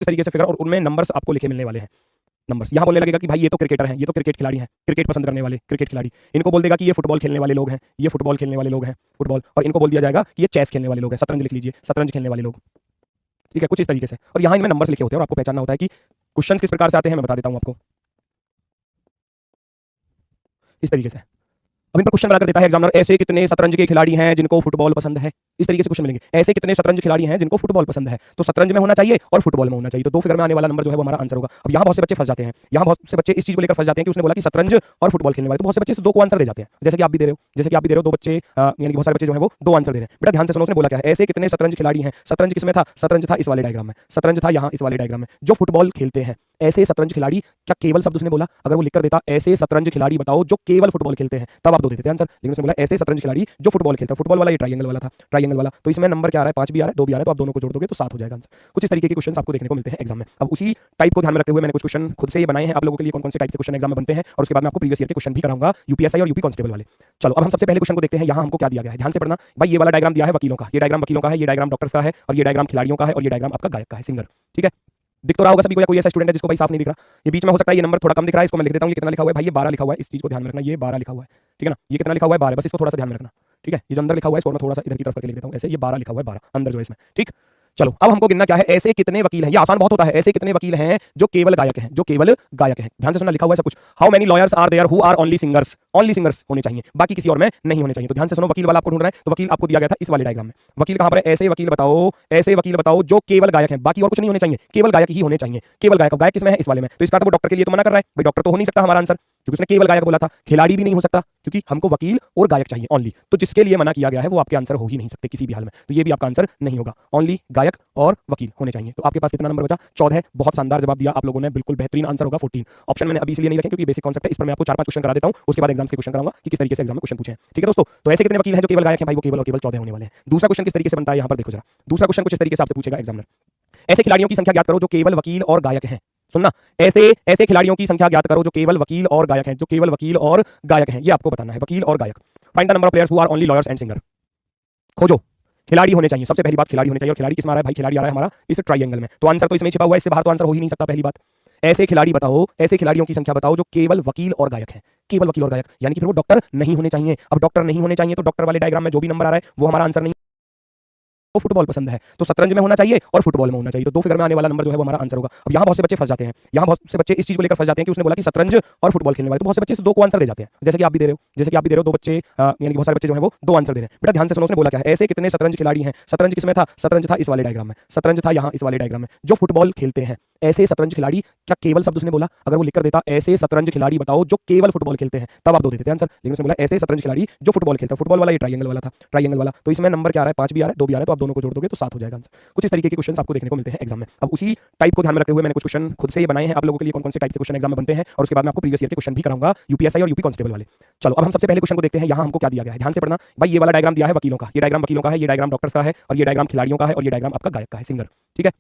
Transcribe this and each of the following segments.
इस तरीके से फिगर और उनमें नंबर्स आपको लिखे मिलने वाले हैं। नंबर्स यहाँ बोलने लगेगा कि भाई ये तो क्रिकेटर हैं, ये तो क्रिकेट खिलाड़ी हैं, क्रिकेट पसंद करने वाले क्रिकेट खिलाड़ी। इनको बोल देगा कि ये फुटबॉल खेलने वाले लोग हैं, ये फुटबॉल खेलने वाले लोग हैं फुटबॉल। और इनको बोल दिया जाएगा कि ये चेस खेलने वाले लोग हैं, शतरंज लिख लीजिए, शतरंज खेलने वाले लोग। ठीक है, कुछ इस तरीके से। और यहाँ इनमें नंबर्स लिखे होते हैं और आपको पहचानना होता है कि क्वेश्चन किस प्रकार से आते हैं। मैं बता देता हूँ आपको इस तरीके से। अब इन पर क्वेश्चन बना कर देता है एग्जामिनर, ऐसे कितने शतरंज के खिलाड़ी हैं जिनको फुटबॉल पसंद है। इस तरीके से क्वेश्चन मिलेंगे, ऐसे कितने शतरंज खिलाड़ी हैं जिनको फुटबॉल पसंद है। तो शतरंज में होना चाहिए और फुटबॉल में होना चाहिए, तो दो फिगर में आने वाला नंबर जो है वो हमारा आंसर होगा। अब यहाँ बहुत से बच्चे फंस जाते हैं, यहाँ बहुत से बच्चे इस चीज को लेकर फंस जाते हैं कि उसने बोला कि शतरंज और फुटबॉल खेलने वाले, तो बहुत से बच्चे दो को आंसर दे जाते हैं, जैसे कि आप भी दे रहे हो, जैसे कि आप भी दे रहे हो। दो बच्चे यानी कि बहुत सारे बच्चे जो है वो दो आंसर दे रहे हैं। बेटा ध्यान से सुनो, उसने बोला क्या है, ऐसे कितने शतरंज खिलाड़ी हैं। शतरंज किसमें था, शतरंज था इस वाले डायग्राम में, शतरंज था यहाँ इस वाले डायग्राम में, जो फुटबॉल खेलते हैं। ऐसे शतरंज खिलाड़ी, क्या केवल शब्द उसने बोला, अगर वो लिख कर देता ऐसे शतरंज खिलाड़ी बताओ जो केवल फुटबॉल खेलते हैं, तब आप दो देते थे आंसर। लेकिन उसने बोला ऐसे शतरंज खिलाड़ी जो फुटबॉल खेलता है, फुटबॉल वाला ये ट्रायंगल वाला था, ट्रायंगल वाला। तो इसमें नंबर क्या आ रहा है, 5 भी आ रहा है, 2 भी आ रहा है, तो आप दोनों को जोड़ दोगे तो 7 हो जाएगा आंसर। कुछ इस तरीके के क्वेश्चन आपको देखने को मिलते हैं एग्जाम में। अब उसी टाइप को ध्यान में रखते हुए मैंने कुछ क्वेश्चन खुद से ही बनाए हैं आप लोगों के लिए, कौन कौन से टाइप से क्वेश्चन एग्जाम में बनते हैं, और उसके बाद मैं आपको प्रीवियस ईयर के क्वेश्चन भी कराऊंगा, यूपीएसआई और यूपी कांस्टेबल वाले। चलो अब हम सबसे पहले क्वेश्चन को देखते हैं। यहाँ हमको क्या दिया गया है, ध्यान से पढ़ना भाई। ये वाला डायग्राम दिया है वकीलों का, ये डायग्राम वकीलों का है, ये डायग्राम डॉक्टर्स का है, और ये डायग्राम खिलाड़ियों का है, और ये डायग्राम आपका गायक का है, सिंगर। ठीक है, दिख तो रहा होगा सभी को, या कोई ऐसा स्टूडेंट है जिसको भाई साफ नहीं दिख रहा। ये बीच में हो सकता है ये नंबर थोड़ा कम दिख रहा है, इसको मैं लिख देता हूँ। ये कितना लिखा हुआ है भाई, ये 12 लिखा हुआ है, इस चीज को ध्यान में रखना, ये 12 लिखा हुआ है। ठीक है ना, ये कितना लिखा हुआ है, 12, बस इसको थोड़ा सा ध्यान में रखना। ठीक है, ये जो अंदर लिखा हुआ है इसको मैं थोड़ा सा इधर की तरफ करके लिख देता हूँ, ऐसे। ये 12 लिखा हुआ है, 12 अंदर जो है इसमें। ठीक, चलो अब हमको गिनना क्या है, ऐसे कितने वकील हैं। ये आसान बहुत होता है, ऐसे कितने वकील हैं जो केवल गायक हैं, जो केवल गायक हैं। ध्यान से सुनना, लिखा हुआ है सब कुछ। How many lawyers are there who are only singers, only singers होने चाहिए, बाकी किसी और में नहीं होने चाहिए। तो ध्यान से सुनो, वकील वाला आपको ढूंढना है, तो वकील आपको दिया गया था इस वाले डायग्राम में। वकील कहां पर है, ऐसे वकील बताओ, ऐसे वकील बताओ जो केवल गायक हैं, बाकी और कुछ नहीं होने चाहिए, केवल गायक ही होने चाहिए। केवल गायक, गायक किसमें है, इस वाले में। तो इसका तो वो डॉक्टर के लिए तो मना कर रहा है भाई, डॉक्टर तो हो नहीं सकता हमारा आंसर, क्योंकि उसने केवल गायक बोला था। खिलाड़ी भी नहीं हो सकता, क्योंकि हमको वकील और गायक चाहिए ओनली, तो जिसके लिए मना किया गया है वो आपके आंसर हो ही नहीं सकते किसी भी हाल में, तो ये भी आपका आंसर नहीं होगा। ओनली गायक और वकील होने चाहिए। तो आपके पास कितना नंबर बचा, 14 है। बहुत शानदार जवाब दिया आप लोगों ने, बिल्कुल बेहतरीन आंसर होगा 14। ऑप्शन मैंने अभी इसलिए नहीं रखे क्योंकि बेसिक कॉन्सेप्ट है, इस पर मैं आपको 4-5 क्वेश्चन करा देता हूं, उसके बाद एग्जाम के क्वेश्चन कराऊंगा कि किस तरीके से एग्जाम में क्वेश्चन पूछे हैं। ठीक है दोस्तों, तो ऐसे कितने वकील हैं जो केवल गायक हैं भाई, वो केवल और केवल 14 होने वाले हैं। दूसरा क्वेश्चन किस तरीके से बनता है, यहां पर देखो जरा। दूसरा क्वेश्चन कुछ इस तरीके से आपसे पूछेगा एग्जामिनर, ऐसे खिलाड़ियों की संख्या ज्ञात करो जो केवल वकील और गायक हैं। सुनना, ऐसे ऐसे खिलाड़ियों की संख्या ज्ञात करो जो केवल वकील और गायक हैं, जो केवल वकील और गायक हैं, ये आपको बताना है, वकील और गायक। Find the number of players who are only lawyers and singer. खोजो, खिलाड़ी होने चाहिए, सबसे पहली बात खिलाड़ी होने चाहिए। और खिलाड़ी किस में आ रहा है भाई, खिलाड़ी आ रहा है हमारा इस ट्रायंगल में, तो आंसर तो इसमें छिपा हुआ है, इससे बाहर तो आंसर हो ही नहीं सकता। पहली बात, ऐसे खिलाड़ी बताओ, ऐसे खिलाड़ियों की संख्या बताओ जो केवल वकील और गायक हैं, केवल वकील और गायक, यानी कि फिर वो डॉक्टर नहीं होने चाहिए। अब डॉक्टर नहीं होने चाहिए तो डॉक्टर वाले डायग्राम में जो भी नंबर आ रहा है वो हमारा आंसर नहीं, वो फुटबॉल पसंद है, तो शतरंज में होना चाहिए और फुटबॉल में होना चाहिए, तो दो फिगर में आने वाला नंबर जो है वो हमारा आंसर होगा। अब यहाँ बहुत से बच्चे फंस जाते हैं, यहाँ बहुत से बच्चे इस चीज को लेकर फंस जाते हैं कि उसने बोला कि शतरंज और फुटबॉल खेलने वाले, तो बहुत से बच्चे दो को आंसर दे जाते हैं, जैसे कि आप भी दे रहे हो, जैसे कि आप भी दे रहे हो। दो बच्चे यानी कि बहुत सारे बच्चे जो है वो दो आंसर दे रहे हैं। बेटा ध्यान से सुनो, उसने बोला क्या है, ऐसे कितने शतरंज खिलाड़ी हैं। शतरंज किसमें था, शतरंज था इस वाले डायग्राम में, शतरंज था यहाँ इस वाले डायग्राम में, जो फुटबॉल खेलते हैं। ऐसे शतरंज खिलाड़ी, क्या केवल शब्द उसने बोला, अगर वो लिख कर देता ऐसे शतरंज खिलाड़ी बताओ जो केवल फुटबॉल खेलते हैं, तब आप दो देते थे आंसर। लेकिन उसने बोला ऐसे शतरंज खिलाड़ी जो फुटबॉल खेलता है, फुटबॉल वाला ये ट्रायंगल वाला था, ट्रायंगल वाला। तो इसमें नंबर क्या आ रहा है, 5 भी आ रहा है, 2 भी आ रहा है, तो आप दोनों को जोड़ दोगे तो 7 हो जाएगा आंसर। कुछ इस तरीके के क्वेश्चन आपको देखने को मिलते हैं एग्जाम में। अब उसी टाइप को ध्यान में रखते हुए मैंने कुछ क्वेश्चन खुद से ही बनाए हैं आप लोगों के लिए, कौन कौन से टाइप से क्वेश्चन एग्जाम में बनते हैं, और उसके बाद मैं आपको प्रीवियस ईयर के क्वेश्चन भी कराऊंगा, यूपीएसआई और यूपी कांस्टेबल वाले। चलो अब हम सबसे पहले क्वेश्चन को देखते हैं। यहाँ हमको क्या दिया गया है, ध्यान से पढ़ना भाई। ये वाला डायग्राम दिया है वकीलों का, ये डायग्राम वकीलों का है, ये डायग्राम डॉक्टर्स का है, और ये डायग्राम खिलाड़ियों का है, और ये डायग्राम आपका गायक का है, सिंगर। ठीक है,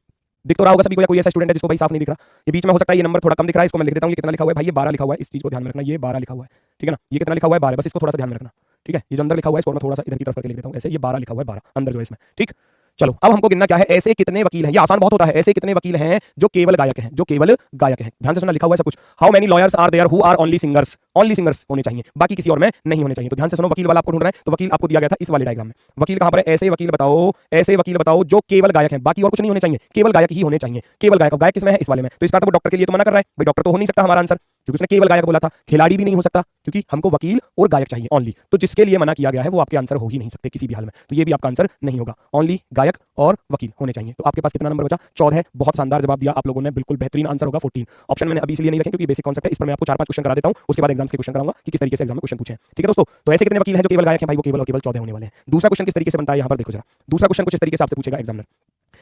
दिख तो रहा होगा सभी को, या कोई ऐसा स्टूडेंट है जिसको भाई साफ नहीं दिख रहा। ये बीच में हो सकता है ये नंबर थोड़ा कम दिख रहा है, इसको मैं लिख देता हूँ। ये कितना लिखा हुआ है भाई, ये 12 लिखा हुआ है, इस चीज को ध्यान में रखना, ये 12 लिखा हुआ है। ठीक है ना, ये कितना लिखा हुआ है, 12, बस इसको थोड़ा सा ध्यान में रखना। ठीक है, ये जो अंदर लिखा हुआ है इसको मैं थोड़ा सा इधर की तरफ करके लिख देता हूँ, ऐसे। ये 12 लिखा हुआ है, 12 अंदर जो है इसमें। ठीक, चलो अब हमको गिनना क्या है, ऐसे कितने वकील हैं। ये आसान बहुत होता है, ऐसे कितने वकील हैं जो केवल गायक हैं, जो केवल गायक हैं। ध्यान से सुनना, लिखा हुआ है सब कुछ। How many lawyers are there who are only singers, only singers होने चाहिए, बाकी किसी और में नहीं होने चाहिए। तो ध्यान से सुनो, वकील वाला आपको ढूंढना है, तो वकील आपको दिया गया था इस वाले डायग्राम में। वकील कहां पर है, ऐसे वकील बताओ, ऐसे वकील बताओ जो केवल गायक हैं, बाकी और कुछ नहीं होने चाहिए, केवल गायक ही होने चाहिए। केवल गायक, गायक किसमें है, इस वाले में। तो इसका तो वो डॉक्टर के लिए तो मना कर रहा है भाई, डॉक्टर तो हो नहीं सकता हमारा आंसर, क्योंकि उसने केवल गायक बोला था। खिलाड़ी भी नहीं हो सकता, क्योंकि हमको वकील और गायक चाहिए ओनली, तो जिसके लिए मना किया गया है वो आपके आंसर हो ही नहीं सकते किसी भी हाल में, तो ये भी आपका आंसर नहीं होगा। ओनली गायक और वकील होने चाहिए। तो आपके पास कितना नंबर बचा, 14 है। बहुत शानदार जवाब दिया आप लोगों ने, बिल्कुल बेहतरीन आंसर होगा 14। ऑप्शन मैंने अभी इसलिए नहीं रखे क्योंकि बेसिक कॉन्सेप्ट है, इस पर मैं आपको 4-5 क्वेश्चन करा देता हूं, उसके बाद एग्जाम के क्वेश्चन कराऊंगा कि किस तरीके से एग्जाम में क्वेश्चन पूछे। ठीक है दोस्तों, तो ऐसे कितने वकील हैं जो केवल गायक हैं भाई, वो केवल और केवल 14 होने वाले हैं। दूसरा क्वेश्चन किस तरीके से बनता है, यहां पर देखो जरा। दूसरा क्वेश्चन कुछ इस तरीके से आपसे पूछेगा एग्जामिनर,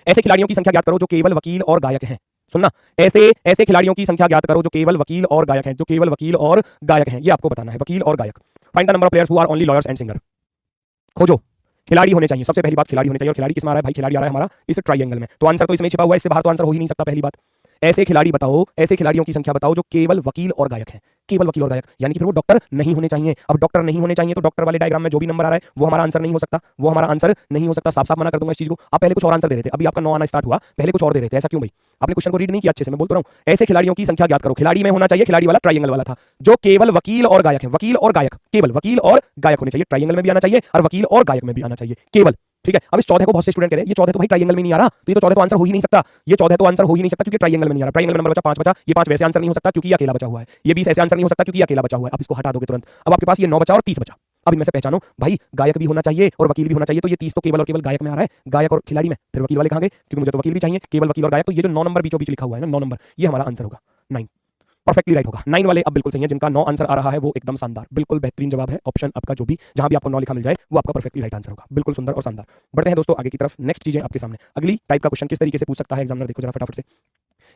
ऐसे खिलाड़ियों की संख्या ज्ञात करो जो केवल वकील और गायक हैं। सुनना, ऐसे ऐसे खिलाड़ियों की संख्या ज्ञात करो जो केवल वकील और गायक हैं, जो केवल वकील और गायक हैं, ये आपको बताना है, वकील और गायक। Find the number of players who are only lawyers and singer. खोजो, खिलाड़ी होने चाहिए, सबसे पहली बात खिलाड़ी होने चाहिए। और खिलाड़ी किसमें आ रहा है भाई, खिलाड़ी आ रहा है हमारा इस ट्रायंगल में, तो आंसर तो इसमें छिपा हुआ है, इससे बाहर तो आंसर हो ही नहीं सकता। पहली बात, ऐसे खिलाड़ी बताओ, ऐसे खिलाड़ियों की संख्या बताओ जो केवल वकील और गायक हैं, केवल वकील और गायक, यानी कि फिर वो डॉक्टर नहीं होने चाहिए। अब डॉक्टर नहीं होने चाहिए तो डॉक्टर वाले डायग्राम में जो भी नंबर आ रहा है वो हमारा आंसर नहीं हो सकता, वो हमारा आंसर नहीं हो सकता। साफ साफ मना कर दूंगा इस चीज को। आप पहले कुछ और आंसर दे रहे थे, अभी आपका 9 आना स्टार्ट हुआ, पहले कुछ और दे रहे थे, ऐसा क्यों भाई? आपने क्वेश्चन को रीड नहीं किया अच्छे से, मैं बोल तो रहा हूं। ऐसे खिलाड़ियों की संख्या ज्ञात करो, खिलाड़ी में होना चाहिए, खिलाड़ी वाला ट्रायंगल वाला था, जो केवल वकील और गायक है, वकील और गायक, केवल वकील और गायक होने चाहिए, ट्रायंगल में भी आना चाहिए और वकील और गायक में भी आना चाहिए, केवल। ठीक है, अब इस 14 को बहुत से स्टूडेंट कह रहे हैं ये 14 तो भाई ट्रायंगल में नहीं आ रहा, तो ये तो 14 तो आंसर हो ही नहीं सकता, ये 14 तो आंसर हो ही नहीं सकता क्योंकि ट्रायंगल में नहीं आ रहा। ट्रायंगल में नंबर बचा 5 बचा, ये 5 वैसे आंसर नहीं हो सकता क्योंकि ये अकेला बचा हुआ है, ये 20 ऐसे आंसर नहीं हो सकता क्योंकि ये अकेला बचा हुआ है। आप इसको हटा दोगे तुरंत, अब आपके पास ये 9 बचा और 30 बचा। अब इनमें से पहचानो भाई, गायक भी होना चाहिए और वकील भी होना चाहिए, तो ये 30 तो केवल और केवल गायक में आ रहा है, गायक और खिलाड़ी में, फिर वकील वाले कहां गए? क्योंकि मुझे तो वकील भी चाहिए, केवल वकील और गायक, तो ये जो 9 नंबर बीचों बीच लिखा हुआ है ना, 9 नंबर, ये हमारा आंसर होगा 9, परफेक्टली राइट होगा। 9 वाले अब बिल्कुल सही है, जिनका 9 आंसर आ रहा है वो एकदम शानदार, बिल्कुल बेहतरीन जवाब है। ऑप्शन आपका जो भी, जहां भी आपको 9 लिखा मिल जाए वो आपका परफेक्टली राइट आंसर होगा, बिल्कुल सुंदर और शानदार। बढ़ते हैं दोस्तों आगे की तरफ, नेक्स्ट चीजें आपके सामने। अगली टाइप का क्वेश्चन किस तरीके से पूछ सकता है एग्जामिनर, देखो जरा फटाफट से।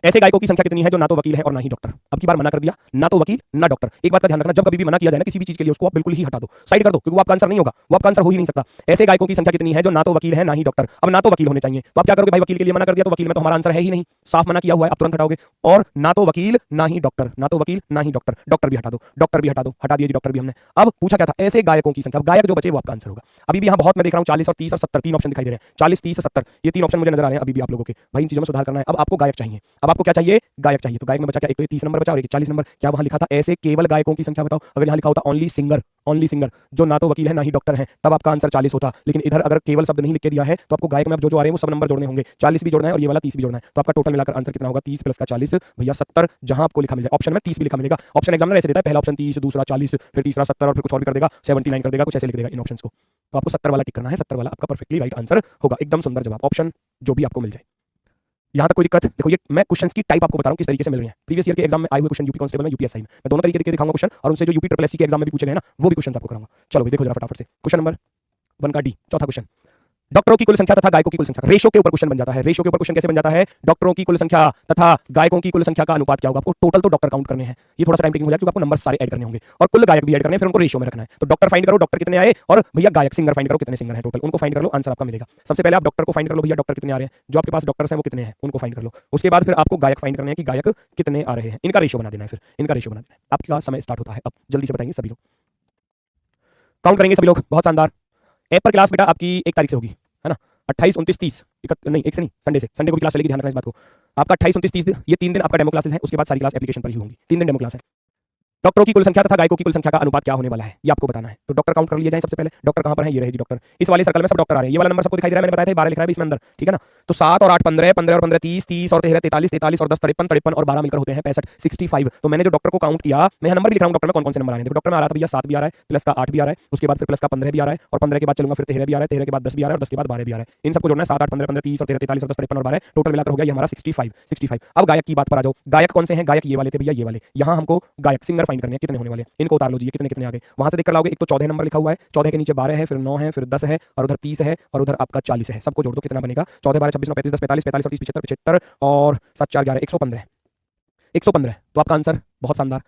ऐसे गायकों की संख्या कितनी है जो ना तो वकील है और ना ही डॉक्टर? अब की बार मना कर दिया, ना तो वकील ना डॉक्टर। एक बात का ध्यान रखना, जब कभी भी मना किया जाए ना किसी भी चीज के लिए, उसको आप बिल्कुल ही हटा दो, साइड कर दो, क्योंकि वो आपका आंसर नहीं होगा, वो आपका आंसर हो ही नहीं सकता। ऐसे गायकों की संख्या कितनी है जो ना तो वकील है ना ही डॉक्टर? अब ना तो वकील होने चाहिए, तो आप क्या करोगे भाई? वकील के लिए मना कर दिया तो वकील में तो हमारा आंसर है ही नहीं, साफ मना किया हुआ है, आप तुरंत हटाओगे। और ना तो वकील ना ही डॉक्टर, ना तो वकील ना ही डॉक्टर, डॉक्टर भी हटा दो, डॉक्टर भी हटा दो, हटा दिया जी डॉक्टर भी हमने। अब पूछा क्या था? ऐसे गायकों की संख्या, गायक जो बचे वो आपका आंसर होगा। अभी भी यहाँ बहुत मैं देख रहा हूँ 40 और 30 और 70 तीन ऑप्शन दिखाई दे रहे हैं, 40 30 70, ये 3 ऑप्शन मुझे नजर आ रहे हैं अभी भी आप लोगों के। भाई इन चीजों में सुधार करना है। अब आपको गायक चाहिए, अब आपको क्या चाहिए? गायक चाहिए। तो गायक में बचा क्या? एक तो ये 30 नंबर बचा और एक 40 नंबर। क्या वहां लिखा था ऐसे केवल गायकों की संख्या बताओ? अगर यहाँ लिखा होता ओनली सिंगर, ओनली सिंगर, जो ना तो वकील है ना ही डॉक्टर है, तब आपका आंसर 40 होता। लेकिन इधर अगर केवल शब्द नहीं लिख के दिया है तो आपको गायक में अब जो आ रहे हैं वो सब नंबर जोड़ने होंगे, 40 भी जोड़ना है और ये वाला 30 भी जोड़ना है, तो आपका टोटल मिलाकर आंसर कितना होगा? 30 प्लस का 40 भैया 70, जहां आपको लिखा मिल जाए। ऑप्शन में 30 भी लिखा मिलेगा, ऑप्शन एग्जामिनर ऐसे देता है, पहला ऑप्शन 30, दूसरा 40, फिर तीसरा 70 और फिर कुछ और भी कर देगा, 79 कर देगा, कुछ ऐसे लिख देगा इन ऑप्शंस को। तो आपको 70 वाला टिक करना है, 70 वाला आपका परफेक्टली राइट आंसर होगा, एकदम सुंदर जवाब, ऑप्शन जो भी आपको मिल जाए। यहाँ तक कोई दिक्कत? देखो ये मैं क्वेश्चंस की टाइप आपको बता रहा हूँ किस तरीके से मिल रही है। प्रीवियस ईयर के एग्जाम में आए हुए क्वेश्चन यूपी कांस्टेबल में, यूपीएसआई में, मैं दोनों तरीके के दिखाऊंगा क्वेश्चन, और उनसे जो यूपी ट्रिपल एससी के एग्जाम में भी पूछे गए ना वो भी क्वेश्चन आपको कराऊंगा। चलो भाई देखो जरा फटाफट से, क्वेश्चन नंबर 1 का डी, चौथा क्वेश्चन। डॉक्टरों की कुल संख्या तथा गायकों की कुल संख्या, रेशो के ऊपर क्वेश्चन बन जाता है। रेशो के ऊपर क्वेश्चन कैसे बन जाता है? डॉक्टरों की कुल संख्या तथा गायकों की कुल संख्या का अनुपात क्या होगा? आपको टोटल तो डॉक्टर काउंट करने हैं, ये थोड़ा सा टाइम टेकिंग हो जाएगा क्योंकि आपको नंबर सारे ऐड करने होंगे, और कुल गायक भी ऐड करने हैं, फिर उनको रेशो में रखना है। तो डॉक्टर फाइंड करो, डॉक्टर कितने आए, और भैया गायक सिंगर फाइंड करो कितने सिंगर हैं टोटल, उनको फाइंड कर लो, आंसर आपका मिलेगा। सबसे पहले आप डॉक्टर को फाइंड कर लो, भैया डॉक्टर कितने आ रहे हैं, जो आपके पास डॉक्टर्स हैं वो कितने हैं उनको फाइंड कर लो। उसके बाद फिर आपको गायक फाइंड करने हैं कि गायक कितने आ रहे हैं, इनका रेशो बना देना है, फिर इनका रेशो बना देना है। आपका समय स्टार्ट होता है अब, जल्दी से बताएंगे सभी लोग, काउंट करेंगे सभी लोग, बहुत शानदार। ऐप पर क्लास बेटा आपकी 1 तारीख से होगी, है ना? 28 29 30 नहीं, एक से नहीं, संडे से, संडे को भी क्लास चलेगी, ध्यान रखना इस बात को। आपका 28 29 30 ये 3 दिन आपका डेमो क्लासेस है, उसके बाद सारी क्लास एप्लीकेशन पर ही होंगी, 3 दिन डेमो क्लास है। डॉक्टरों की कुल संख्या तथा गायकों की कुल संख्या का अनुपात क्या होने वाला है ये आपको बताना है। तो डॉक्टर काउंट कर लिए जाए सबसे पहले, डॉक्टर कहां पर है? ये रहे जी डॉक्टर, इस वाले सर्कल में सब डॉक्टर आ रहे हैं, ये वाला नंबर सबको दिखाई दे रहा है, मैंने बताया था 12 लिखा है इसमें अंदर, ठीक है ना? तो 7 और 8 15, 15 और 15 30, 30 और 13 43, 43 और 10 53, 53 और 12 मिलकर होते हैं 65, 65। तो मैंने जो डॉक्टर को काउंट किया, मैं नंबर भी लिख रहा हूं डॉक्टर में कौन कौन से नंबर आ रहे हैं। देखो डॉक्टर में आ रहा था भैया 7 भी आ रहा है, प्लस का 8 भी आ रहा है, उसके बाद फिर प्लस का 15 भी आ रहा है, और 15 के बाद चलूंगा फिर 13 भी आ रहा है, 13 के बाद 10 भी आ रहा है, और 10 के बाद 12 भी आ रहा है। इन सबको जोड़ना है, 7 8 15 15 30 और 13 43 और 10 53 और 12, टोटल मिलाकर हो गया ये हमारा 65 65। अब गायक की बात पर आ जाओ, गायक कौन से हैं? गायक ये वाले थे भैया, ये वाले। यहाँ हमको गायक सिंगर फाइंड करने हैं, कितने होने वाले, इनको उतार लो जी, कितने कितने आ गए वहां से देखकर लाओगे। एक तो 14 नंबर लिखा हुआ है, 14 के नीचे 12 है, फिर 9 है, फिर 10 है, और उधर 30 है, और उधर आपका 40 है, सबको जोड़ दो कितना बनेगा? 14 12 26 9 35 10 45 45 और 30 75 75 और 7 4 11 115, 115। तो आपका आंसर बहुत शानदार,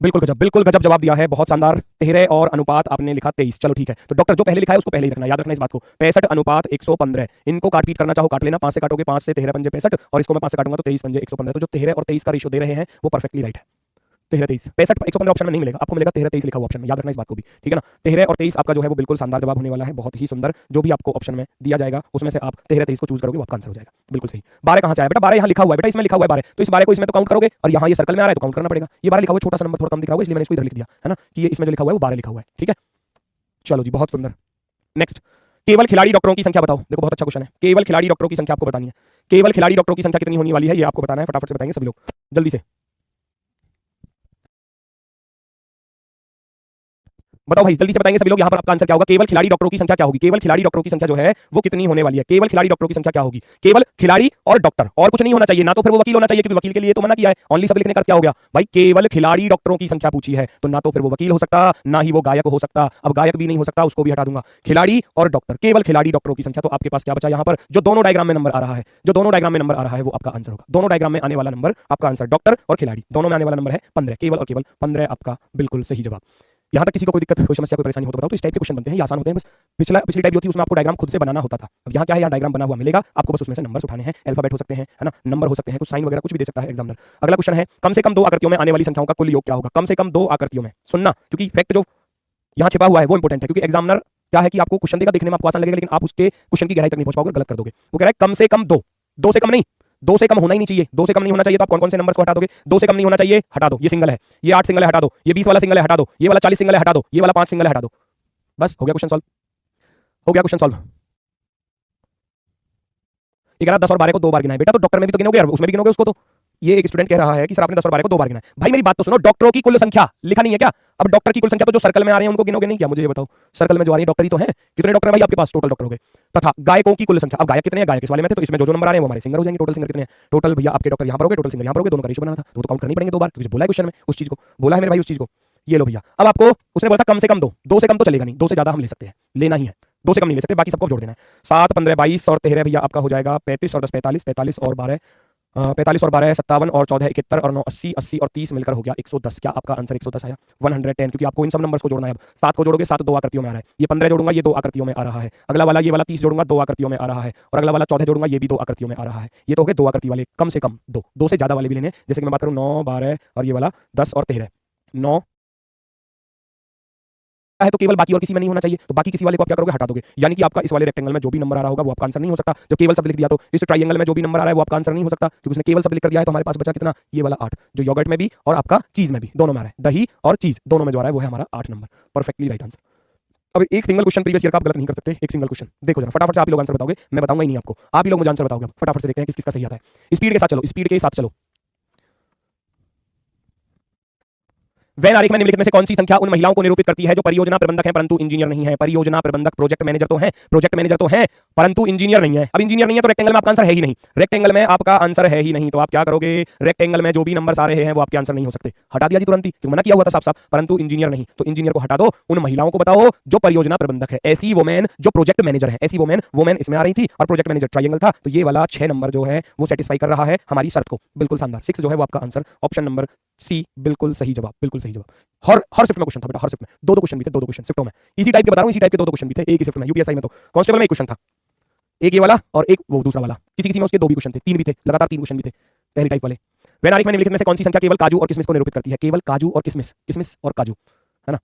बिल्कुल गजब जवाब दिया है, बहुत शानदार। 13 और अनुपात आपने लिखा 23, चलो ठीक है। तो डॉक्टर जो पहले लिखा है उसको पहले ही रखना, याद रखना इस बात को। 65 अनुपात 115, इनको काट पीट करना चाहो काट लेना, 5 से काटोगे 5 से 13 पंजे 65, और इसको मैं 5 से काटूंगा तो 23 पंजे 115। तो जो 13 और 23 का रेशो दे रहे हैं वो परफेक्टली राइट है। 13 23 65 115 ऑप्शन में नहीं मिलेगा, आपको मिलेगा 13 23 लिखा हुआ ऑप्शन में, याद रखना इस बात को भी, ठीक है ना? 13 और 23 आपका जो है वो बिल्कुल शानदार जवाब होने वाला है, बहुत ही सुंदर। जो भी आपको ऑप्शन में दिया जाएगा उसमें से आप 13 23 को चूज करोगे वो आपका आंसर हो जाएगा, बिल्कुल सही। 12 कहां से आया बेटा? 12 यहाँ लिखा हुआ है बेटा, इसमें लिखा हुआ है 12, तो इस 12 को इसमें तो काउंट करोगे, और यहाँ ये सर्कल में आ रहा है तो काउंट करना पड़ेगा। ये 12 लिखा हुआ है, छोटा सा नंबर थोड़ा कम दिख रहा होगा इसलिए मैंने इसको इधर लिख दिया, है ना, कि ये इसमें जो लिखा हुआ है वो 12 लिखा हुआ है, ठीक है? चलो जी, बहुत सुंदर। नेक्स्ट, केवल खिलाड़ी डॉक्टरों की संख्या बताओ। देखो बहुत अच्छा क्वेश्चन है, केवल खिलाड़ी डॉक्टरों की संख्या आपको बतानी है। केवल खिलाड़ी डॉक्टरों की संख्या कितनी होने वाली है ये आपको बताना है, फटाफट से बताएंगे सभी लोग जल्दी से। बताओ भाई जल्दी से बताएंगे सभी लोग, यहाँ पर आपका आंसर क्या होगा? केवल खिलाड़ी डॉक्टरों की संख्या क्या होगी? केवल खिलाड़ी डॉक्टरों की संख्या जो है वो कितनी होने वाली है? केवल खिलाड़ी डॉक्टरों की संख्या क्या होगी? केवल खिलाड़ी और डॉक्टर, और कुछ नहीं होना चाहिए, ना तो फिर वो वकील होना चाहिए क्योंकि वकील के लिए तो मना किया है, ओनली सब लिखने का क्या हो गया भाई? केवल खिलाड़ी डॉक्टरों की संख्या पूछी है, तो ना तो फिर वो वकील हो सकता, ना ही वो गायक हो सकता। अब गायक भी नहीं हो सकता, उसको भी हटा दूंगा। खिलाड़ी और डॉक्टर, केवल खिलाड़ी डॉक्टरों की संख्या। तो आपके पास क्या बचा यहाँ पर? जो दोनों डायग्राम में नंबर आ रहा है, जो दोनों डायग्राम में नंबर आ रहा है वो आपका आंसर होगा। दोनों डायग्राम में आने वाला नंबर आपका आंसर, डॉक्टर और खिलाड़ी दोनों में आने वाला नंबर है 15, केवल और केवल 15 आपका बिल्कुल सही जवाब। यहाँ तक किसी को कोई दिक्कत, कोई समस्या, कोई परेशानी हो तो बताओ। तो इस टाइप के क्वेश्चन बनते हैं, ये आसान होते हैं। बस पिछली टाइप जो थी उसमें आपको डायग्राम खुद से बनाना होता था। अब यहाँ क्या है, यहाँ डायग्राम बना हुआ मिलेगा आपको, बस उसमें से नंबर्स उठाने हैं। अल्फाबेट हो सकते हैं, है ना, नंबर हो सकते हैं, कुछ साइन वगैरह कुछ भी दे सकता है एग्जामिनर। अगला क्वेश्चन है, कम से कम 2 आकृतियों में आने वाली संख्याओं का कुल योग क्या होगा। कम से कम 2 आकृतियों में, सुनना, क्योंकि फैक्ट जो यहाँ छिपा हुआ है वो इंपॉर्टेंट है। क्योंकि एग्जामिनर क्या है कि आपको क्वेश्चन देगा, देखने में आपको आसान लगेगा, लेकिन आप उसके क्वेश्चन की गहराई तक नहीं पहुंच पाओगे, गलत कर दोगे। वो कह रहा है कम से कम 2, 2 से कम नहीं, 2 से कम होना ही नहीं चाहिए। 2 से कम नहीं होना चाहिए तो आप कौन कौन से नंबर्स को हटा दोगे। 2 से कम नहीं होना चाहिए, हटा दो। ये सिंगल है, ये 8 सिंगल है, हटा दो। ये 20 वाला सिंगल है, हटा दो। ये वाला 40 सिंगल है, हटा दो। ये वाला 5 सिंगल है, हटा दो। बस हो गया क्वेश्चन सॉल्व, हो गया क्वेश्चन सॉल्व। 11, 10 और 12 को 2 बार गिना है बेटा, तो डॉक्टर में भी तो गिनोगे और उसमें भी गिनोगे उसको। तो ये एक स्टूडेंट कह रहा है कि सर आपने 10 और 12 को 2 बार गिना है। भाई मेरी बात तो सुनो, डॉक्टरों की कुल संख्या लिखा नहीं है क्या। अब डॉक्टर की कुल संख्या तो जो सर्कल में आ रहे हैं उनको गिनोगे नहीं क्या, मुझे ये बताओ। सर्कल में जो आ रही है डॉक्टर ही तो है। कितने डॉक्टर है भाई आपके पास, टोटल डॉक्टर हो गए। तथा गायकों की कुल संख्या, अब गायक कितने हैं, गायक इस वाले में थे तो इसमें जो नंबर आ रहे हैं वो हमारे सिंगर हो जाएंगे। टोटल सिंगर कितने हैं, टोटल भैया आपके डॉक्टर यहाँ पर हो गए, टोटल सिंगर यहाँ पर हो गए, दोनों का रेशियो बनाना था तो काउंट करनी पड़ेंगे 2 बार, क्योंकि बोला है क्वेश्चन में उस चीज को, बोला है मेरे भाई उस चीज को। ये लो भैया, अब आपको उसने बोला था कम से कम 2, 2 से कम तो चलेगा नहीं, 2 से ज्यादा हम ले सकते हैं, लेना ही है। 2 से कम नहीं ले सकते, बाकी सबको जोड़ देना है। 7, 15, 22 और 13 भैया आपका हो जाएगा 35 और 10 45, 45 और 12 45 और 12 57 और 14 71 और 9 80, 80 और 30 मिलकर हो गया 110। क्या आपका आंसर 110 आया, 110, क्योंकि आपको इन सब नंबर्स को जोड़ना है। अब 7 को जोड़ोगे, 7 2 आकृतियों में आ रहा है। ये 15 जोड़ूंगा, ये 2 आकृतियों में आ रहा है। अगला वाला, ये वाला 30 जोड़ूंगा, 2 आकृतियों में आ रहा है। और अगला वाला 14 जोड़ूंगा, ये भी 2 आकृतियों में आ रहा है। ये तो हो गए 2 आकृति वाले, कम से कम 2, 2 से ज्यादा वाले भी लेने, जैसे कि मैं बात करूँ 9 12 और ये वाला 10 और 13, 9 है तो केवल बाकी और किसी में नहीं होना चाहिए, तो बाकी किसी वाले को आप क्या करोगे, हटा दोगे। यानी कि आपका इस वाले रेक्टेंगल में जो भी नंबर आ रहा होगा वो आपका आंसर नहीं हो सकता। जब केवल शब्द लिख दिया तो इस ट्रायंगल में जो भी नंबर आ रहा है वो आपका आंसर नहीं हो सकता, क्योंकि उसने केवल शब्द लिख कर दिया है। तो हमारे पास बचा कितना, ये वाला 8, जो योगर्ट में भी और आपका चीज में भी, दोनों में आ रहा है, दही और चीज दोनों में जो आ रहा है वो है हमारा 8 नंबर, परफेक्टली राइट आंसर। अब एक सिंगल क्वेश्चन प्रीवियस ईयर का आप गलत नहीं कर सकते। एक सिंगल क्वेश्चन देखो जरा, फटाफट से आप ही लोग आंसर बताओगे, मैं बताऊंगा ही नहीं आपको, आप ही लोग मुझे आंसर बताओगे। फटाफट से देखते हैं किस किसका सही आता है। स्पीड के साथ चलो, स्पीड के साथ चलो। वेन आरेख में निम्नलिखित में से कौन सी संख्या उन महिलाओं को निरूपित करती है जो परियोजना प्रबंधक हैं परंतु इंजीनियर नहीं है। परियोजना प्रबंधक, प्रोजेक्ट मैनेजर तो है, प्रोजेक्ट मैनेजर तो है परंतु इंजीनियर नहीं है। अब इंजीनियर नहीं है तो रेक्टेंगल में आपका आंसर है ही नहीं, रेक्टेंगल में आपका आंसर है ही नहीं, तो आप क्या करोगे, रेक्टेंगल में जो भी नंबर आ रहे हैं वो आपके आंसर नहीं हो सकते, हटा दिया जी तुरंत ही, क्योंकि मना किया हुआ था साफ साफ, परंतु इंजीनियर नहीं, तो इंजीनियर को हटा दो। उन महिलाओं को बताओ जो परियोजना प्रबंधक है, ऐसी वोमेन जो प्रोजेक्ट मैनेजर है, ऐसी वोमेन, वोमेन इसमें आ रही थी और प्रोजेक्ट मैनेजर ट्रायंगल था, तो ये वाला 6 नंबर जो है वो सेटिस्फाई कर रहा है हमारी शर्त को, बिल्कुल शानदार। 6 जो है वो आपका आंसर, ऑप्शन नंबर सी, बिल्कुल सही जवाब, बिल्कुल सही जवाब। हर शिफ्ट में क्वेश्चन था बेटा, हर शिफ्ट में 2-2 क्वेश्चन भी थे, 2-2 क्वेश्चन शिफ्टों में, इसी टाइप के बता रहा हूं, इसी टाइप के 2-2 क्वेश्चन भी थे एक ही शिफ्ट में। यूपीएसआई में तो कांस्टेबल में एक क्वेश्चन था, एक ये वाला और एक वो दूसरा वाला, किसी किसी में उसके 2 भी क्वेश्चन थे, 3 भी थे, लगातार 3 क्वेश्चन भी थे पहली टाइप वाले। वेन आरेख में निम्नलिखित में से कौन सी संख्या केवल काजू और किशमिश को निरूपित करती है। केवल काजू और किशमिश, किशमिश और काजू, है ना,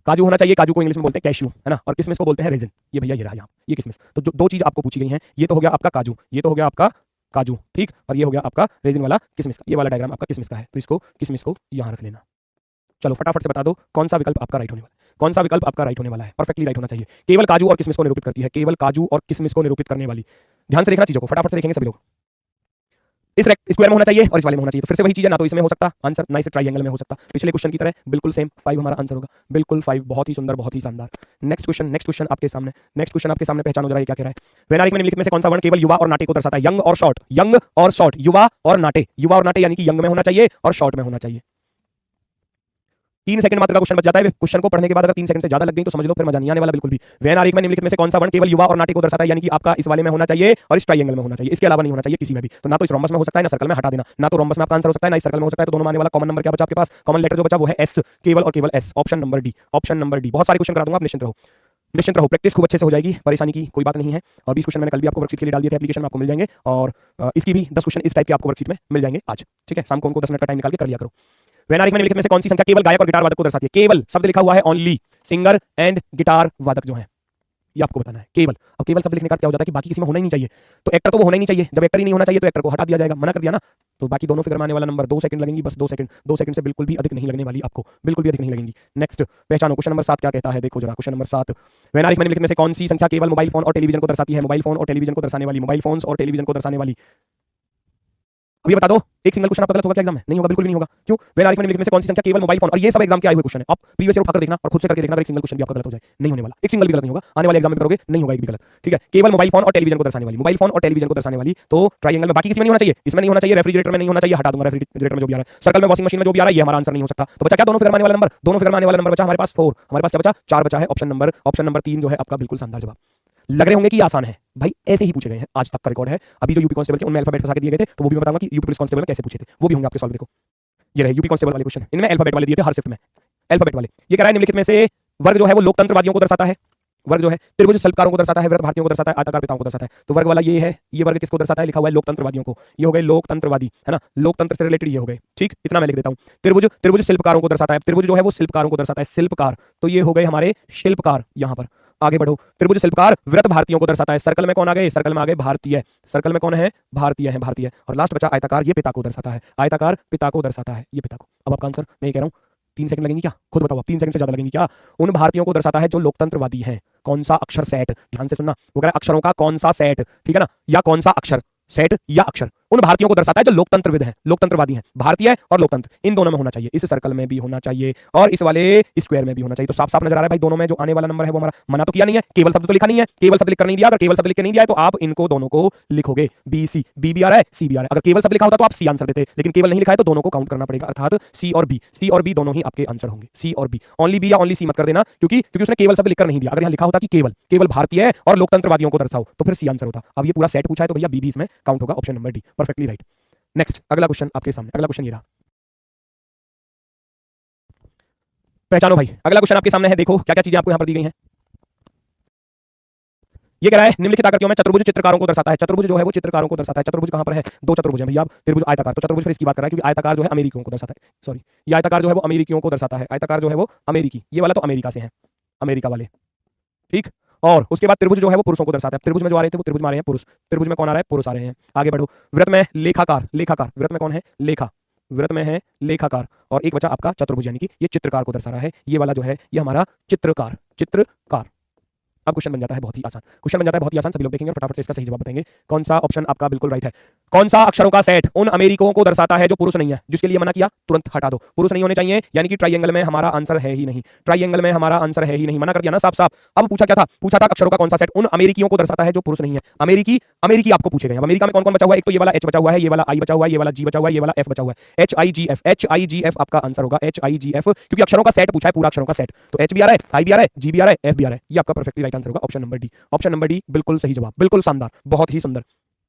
काजू होना चाहिए, काजू को इंग्लिश में बोलते हैं कैश्यू, है ना, और किशमिश को बोलते हैं रेजिन। ये भैया ये रहा यहाँ, ये किशमिश। तो जो 2 चीज आपको पूछी गई हैं, ये तो हो गया आपका काजू, ये तो हो गया आपका काजू, ठीक, और ये हो गया आपका रेजिन वाला किशमिश का। ये वाला डायग्राम आपका किशमिश का है, तो इसको किशमिश को यहाँ रख लेना। चलो फटाफट से बता दो कौन सा विकल्प आपका राइट होने वाला है, कौन सा विकल्प आपका राइट होने वाला है, परफेक्टली राइट होना चाहिए। केवल काजू और किशमिश को निरूपित करती है, केवल काजू और किशमिश को निरूपित करने वाली। ध्यान से देखना चीजों को, फटाफट से देखेंगे सभी लोग। इस स्क्वायर में होना चाहिए और इस वाले में होना चाहिए, तो फिर से वही चीज है, ना तो इसमें हो सकता आंसर, ना इस ट्रायंगल में हो सकता। पिछले क्वेश्चन की तरह बिल्कुल सेम 5 हमारा आंसर होगा, बिल्कुल 5, बहुत ही सुंदर, बहुत ही शानदार। नेक्स्ट क्वेश्चन आपके सामने, नेक्स्ट क्वेश्चन आपके सामने, पहचानो जरा ये क्या कह रहा है। वेन आरेख में निम्नलिखित में से कौन सा वर्ण केवल युवा और नाटे को दर्शाता है। यंग और शॉर्ट, यंग और शॉर्ट, युवा और नाटे, युवा और नाटे यानी कि यंग में होना चाहिए और शॉर्ट में होना चाहिए। 3 सेकंड मात्र का क्वेश्चन बच जाता है। क्वेश्चन को पढ़ने के बाद अगर 3 सेकंड से ज्यादा लग गई तो समझ लो फिर मजा नहीं आने वाला बिल्कुल भी। वेन आरेख में निम्नलिखित में से कौन सा वर्ण केवल युवा और नाटे को दर्शाता है, यानी कि आपका इस वाले में होना चाहिए और इस ट्रायंगल में होना चाहिए, इसके अलावा नहीं होना चाहिए किसी में भी। तो ना तो इस रोम्बस में हो सकता है, ना सर्कल में, हटा देना। ना तो रोम्बस में आपका आंसर हो सकता है, ना इस सर्कल में हो सकता है, तो दोनों में आने वाला कॉमन नंबर क्या बचा आपके पास, कॉमन लेटर जो बचा वो है एस, केवल और केवल S, option number D, option number D. बहुत सारे क्वेश्चन करा दूंगा, आप निश्चिंत रहो, निश्चिंत रहो, प्रैक्टिस खूब अच्छे से हो जाएगी, परेशानी की कोई बात नहीं है। और 20 क्वेश्चन मैंने कल भी आपको वर्कशीट के लिए डाल दिए थे, एप्लीकेशन में आपको मिल जाएंगे, और इसकी भी 10 क्वेश्चन इस टाइप के आपको वर्कशीट में मिल जाएंगे आज, ठीक है। शाम को उनको 10 मिनट का टाइम निकाल के कर लिया करो। वेन आरेख में निम्नलिखित में से कौन सी संख्या केवल गायक और गिटार वादक को दर्शाती है। केवल शब्द लिखा हुआ है, ओनली, सिंगर एंड गिटार वादक जो है, ये आपको बताना है केवल। अब केवल शब्द लिखने का क्या हो जाता है कि बाकी किसी में होना ही नहीं चाहिए, तो एक्टर तो वो होना ही नहीं चाहिए, जब एक्टर ही नहीं होना चाहिए तो एक्टर को हटा दिया जाएगा, मना कर दिया ना। तो बाकी दोनों फिगर में आने वाला नंबर 2 सेकंड लगेंगी, बस 2 सेकंड, 2 सेकंड से बिल्कुल भी अधिक नहीं लगने वाली आपको, बिल्कुल भी अधिक नहीं लगेंगी। नेक्स्ट पहचानो, क्वेश्चन नंबर 7 क्या कहता है, देखो जरा क्वेश्चन नंबर 7। वेन आरेख में निम्नलिखित में से कौन सी संख्या केवल मोबाइल फोन और टेलीविजन को दर्शाती है। मोबाइल फोन और टेलीविजन को दर्शाने वाली, मोबाइल फोन्स और टेलीविजन को दर्शाने वाली। अब ये बता दो, एक सिंगल क्वेश्चन आपका गलत होगा क्या एग्जाम में? नहीं होगा, बिल्कुल भी नहीं होगा। क्यों? वेन आरेख में निम्नलिखित में से कौन सी संख्या केवल मोबाइल फोन, और ये सब एग्जाम के आए हुए क्वेश्चन है, आप प्रीवियस ईयर उठाकर देखना और खुद से करके देखना, अगर एक सिंगल क्वेश्चन भी आपका गलत हो जाए, नहीं होने वाला, एक सिंगल भी गलत नहीं होगा, आने वाले एग्जाम में करोगे नहीं होगा एक भी गलत, ठीक है। केवल मोबाइल फोन और टेलीविजन को दर्शाने वाली, मोबाइल फोन और टेलीविजन को दर्शाने वाली, तो ट्रायंगल में बाकी किसी में नहीं होना चाहिए, इसमें नहीं होना चाहिए, रेफ्रिजरेटर में नहीं होना चाहिए, हटा दूंगा रेफ्रिजरेटर में जो भी आ रहा है, सर्कल में, वॉशिंग मशीन में जो भी आ रहा है, ये हमारा आंसर नहीं हो सकता। तो बचा क्या, दोनों फिगर में आने वाला नंबर, दोनों फिगर में आने वाला नंबर बचा हमारे पास 4, हमारे पास क्या बचा, 4 बचा है, ऑप्शन नंबर 3 जो है आपका बिल्कुल शानदार जवाब। लग रहे होंगे कि आसान है भाई, ऐसे ही पूछे गए हैं, आज तक का रिकॉर्ड है। अभी जो यूपी कांस्टेबल के उनमें अल्फाबेट फंसा के दिए गए थे, तो वो भी मैं बताऊंगा कि यूपी पुलिस कांस्टेबल में कैसे पूछे थे, वो भी होंगे आपके सॉल्व। देखो ये रहे यूपी कांस्टेबल वाले क्वेश्चन, इनमें अल्फाबेट वाले दिए थे हर शिफ्ट में, अल्फाबेट वाले। ये कह रहा है निम्नलिखित में से वर्ग जो है वो लोकतंत्रवादियों को दर्शाता है। वर्ग जो है त्रिभुज शिल्पकारों को दर्शाता है, व्रत भारतीयों को दर्शाता है, आयताकार पिताओं को दर्शाता है। तो वर्ग वाला ये है, ये वर्ग किसको दर्शाता है? लिखा हुआ है लोकतंत्रवादियों को। ये हो गए लोकतंत्रवादी, है ना, लोकतंत्र से रिलेटेड ये हो गए। ठीक, इतना मैं लिख देता हूं। त्रिभुज शिल्पकारों को दर्शाता है, त्रिभुज जो है वो शिल्पकारों को दर्शाता है, शिल्पकार। तो ये हो गए हमारे शिल्पकार। यहां पर आगे बढ़ो, त्रिभुज शिल्पकार व्रत भारतीयों को दर्शाता है। सर्कल में कौन आ गए? सर्कल में आ गए भारतीय। सर्कल में कौन है? भारतीय है, भारतीय। और लास्ट बचा आयताकार, ये पिता को दर्शाता है। आयताकार पिता को दर्शाता है, ये पिता को। अब आपका आंसर मैं ये कह रहा हूं 3 सेकंड लगेंगे क्या? खुद बताओ, 3 सेकंड से ज्यादा लगेंगे क्या? उन भारतीयों को दर्शाता है जो लोकतंत्रवादी हैं। कौन सा अक्षर सेट? ध्यान से सुनना, वो कह रहा है अक्षरों का कौन सा सेट, ठीक है ना, या कौन सा अक्षर सेट या अक्षर उन भारतीयों को दर्शाता है जो लोकतंत्रविद हैं, लोकतंत्रवादी हैं। भारतीय और लोकतंत्र इन दोनों में होना चाहिए, इस सर्कल में भी होना चाहिए और इस वाले स्क्वायर में भी होना चाहिए। तो साफ साफ नजर आ रहा है भाई, दोनों में जो आने वाला नंबर है वो हमारा मना तो किया नहीं है, केवल शब्द तो लिखा नहीं है, केवल शब्द लिख कर नहीं दिया। अगर केवल शब्द लिख के नहीं दिया है तो आप इनको दोनों को लिखोगे, बी सी, बी भी आ रहा है, सी भी आ रहा है। अगर केवल शब्द लिखा होता तो आप सी आंसर देते, लेकिन केवल नहीं लिखा है तो दोनों को काउंट करना पड़ेगा, अर्थात सी और बी दोनों ही आपके आंसर होंगे। सी और बी, ओनली बी या ओनली सी मत कर देना, क्योंकि उसने केवल शब्द लिखकर नहीं दिया। अगर यहाँ लिखा होता कि केवल भारतीय और लोकतंत्रवादियों को दर्शाओ तो फिर सी आंसर होता। अब ये पूरा सेट पूछा है तो भैया बी भी इसमें काउंट होगा, option number D perfectly right. Next अगला क्वेश्चन आपके सामने, अगला क्वेश्चन ये रहा, पहचानो भाई। अगला क्वेश्चन आपके सामने है, देखो क्या क्या चीजें आपको यहां पर दी गई हैं। ये कह रहा है निम्नलिखित आकृतियों में चतुर्भुज चित्रकारों को दर्शाता है। चतुर्भुज जो है वो चित्रकारों को दर्शाता है। चतुर्भुज कहां पर है? 2 चतुर्भुज हैं भैया, त्रिभुज आयताकार। तो चतुर्भुज फिर इसकी बात कर रहा है क्योंकि आयताकार जो है अमेरिकियों को दर्शाता है। सॉरी, ये आयताकार जो है वो अमेरिकियों को दर्शाता है। आयताकार जो है वो अमेरिकी, ये वाला तो अमेरिका से है, अमेरिका वाले, ठीक। और उसके बाद त्रिभुज जो है वो पुरुषों को दर्शाता है। त्रिभुज में जो आ रहे थे वो त्रिभुज में आ रहे हैं पुरुष। त्रिभुज में कौन आ रहा है? पुरुष आ रहे हैं। आगे बढ़ो, व्रत में लेखाकार, लेखाकार व्रत में कौन है? लेखा, व्रत में है लेखाकार। और एक बचा आपका चतुर्भुज, यानी कि ये चित्रकार को दर्शा रहा है। ये वाला जो है ये हमारा चित्रकार, चित्रकार। अब क्वेश्चन बन जाता है बहुत ही आसान, क्वेश्चन बन जाता है बहुत ही आसान। सभी लोग देखेंगे और फटाफट से इसका सही जवाब बताएंगे। कौन सा ऑप्शन आपका बिल्कुल राइट है? कौन सा अक्षरों का सेट उन अमेरिकियों को दर्शाता है जो पुरुष नहीं है? जिसके लिए मना किया तुरंत हटा दो, पुरुष नहीं होने चाहिए, यानी कि ट्राइंगल में हमारा आंसर है ही नहीं, ट्राइंगल में हमारा आंसर है ही नहीं, मना कर दिया ना साफ साफ। अब पूछा क्या था? पूछा था अक्षरों का कौन सा सेट उन अमेरिकियों को दर्शाता है जो पुरुष नहीं है। अमेरिकी, अमेरिकी आपको पूछे गए। अब अमेरिका में कौन कौन बचा हुआ है? एक तो ये वाला एच बचा हुआ है, ये वाला आई बचा हुआ है, ये वाला जी बचा हुआ है, ये वाला एफ बचा हुआ है। H I G F, H I G F आपका आंसर होगा, एच आई जी एफ, क्योंकि अक्षरों का सेट पूछा है, पूरा अक्षरों का सेट। तो एच भी आ रहा है, आई भी आ रहा है, जी भी आ रहा है, एफ भी आ रहा है। ये आपका परफेक्टली राइट आंसर होगा, option number D. Option number D बिल्कुल सही जवाब, बिल्कुल शानदार, बहुत ही सुंदर।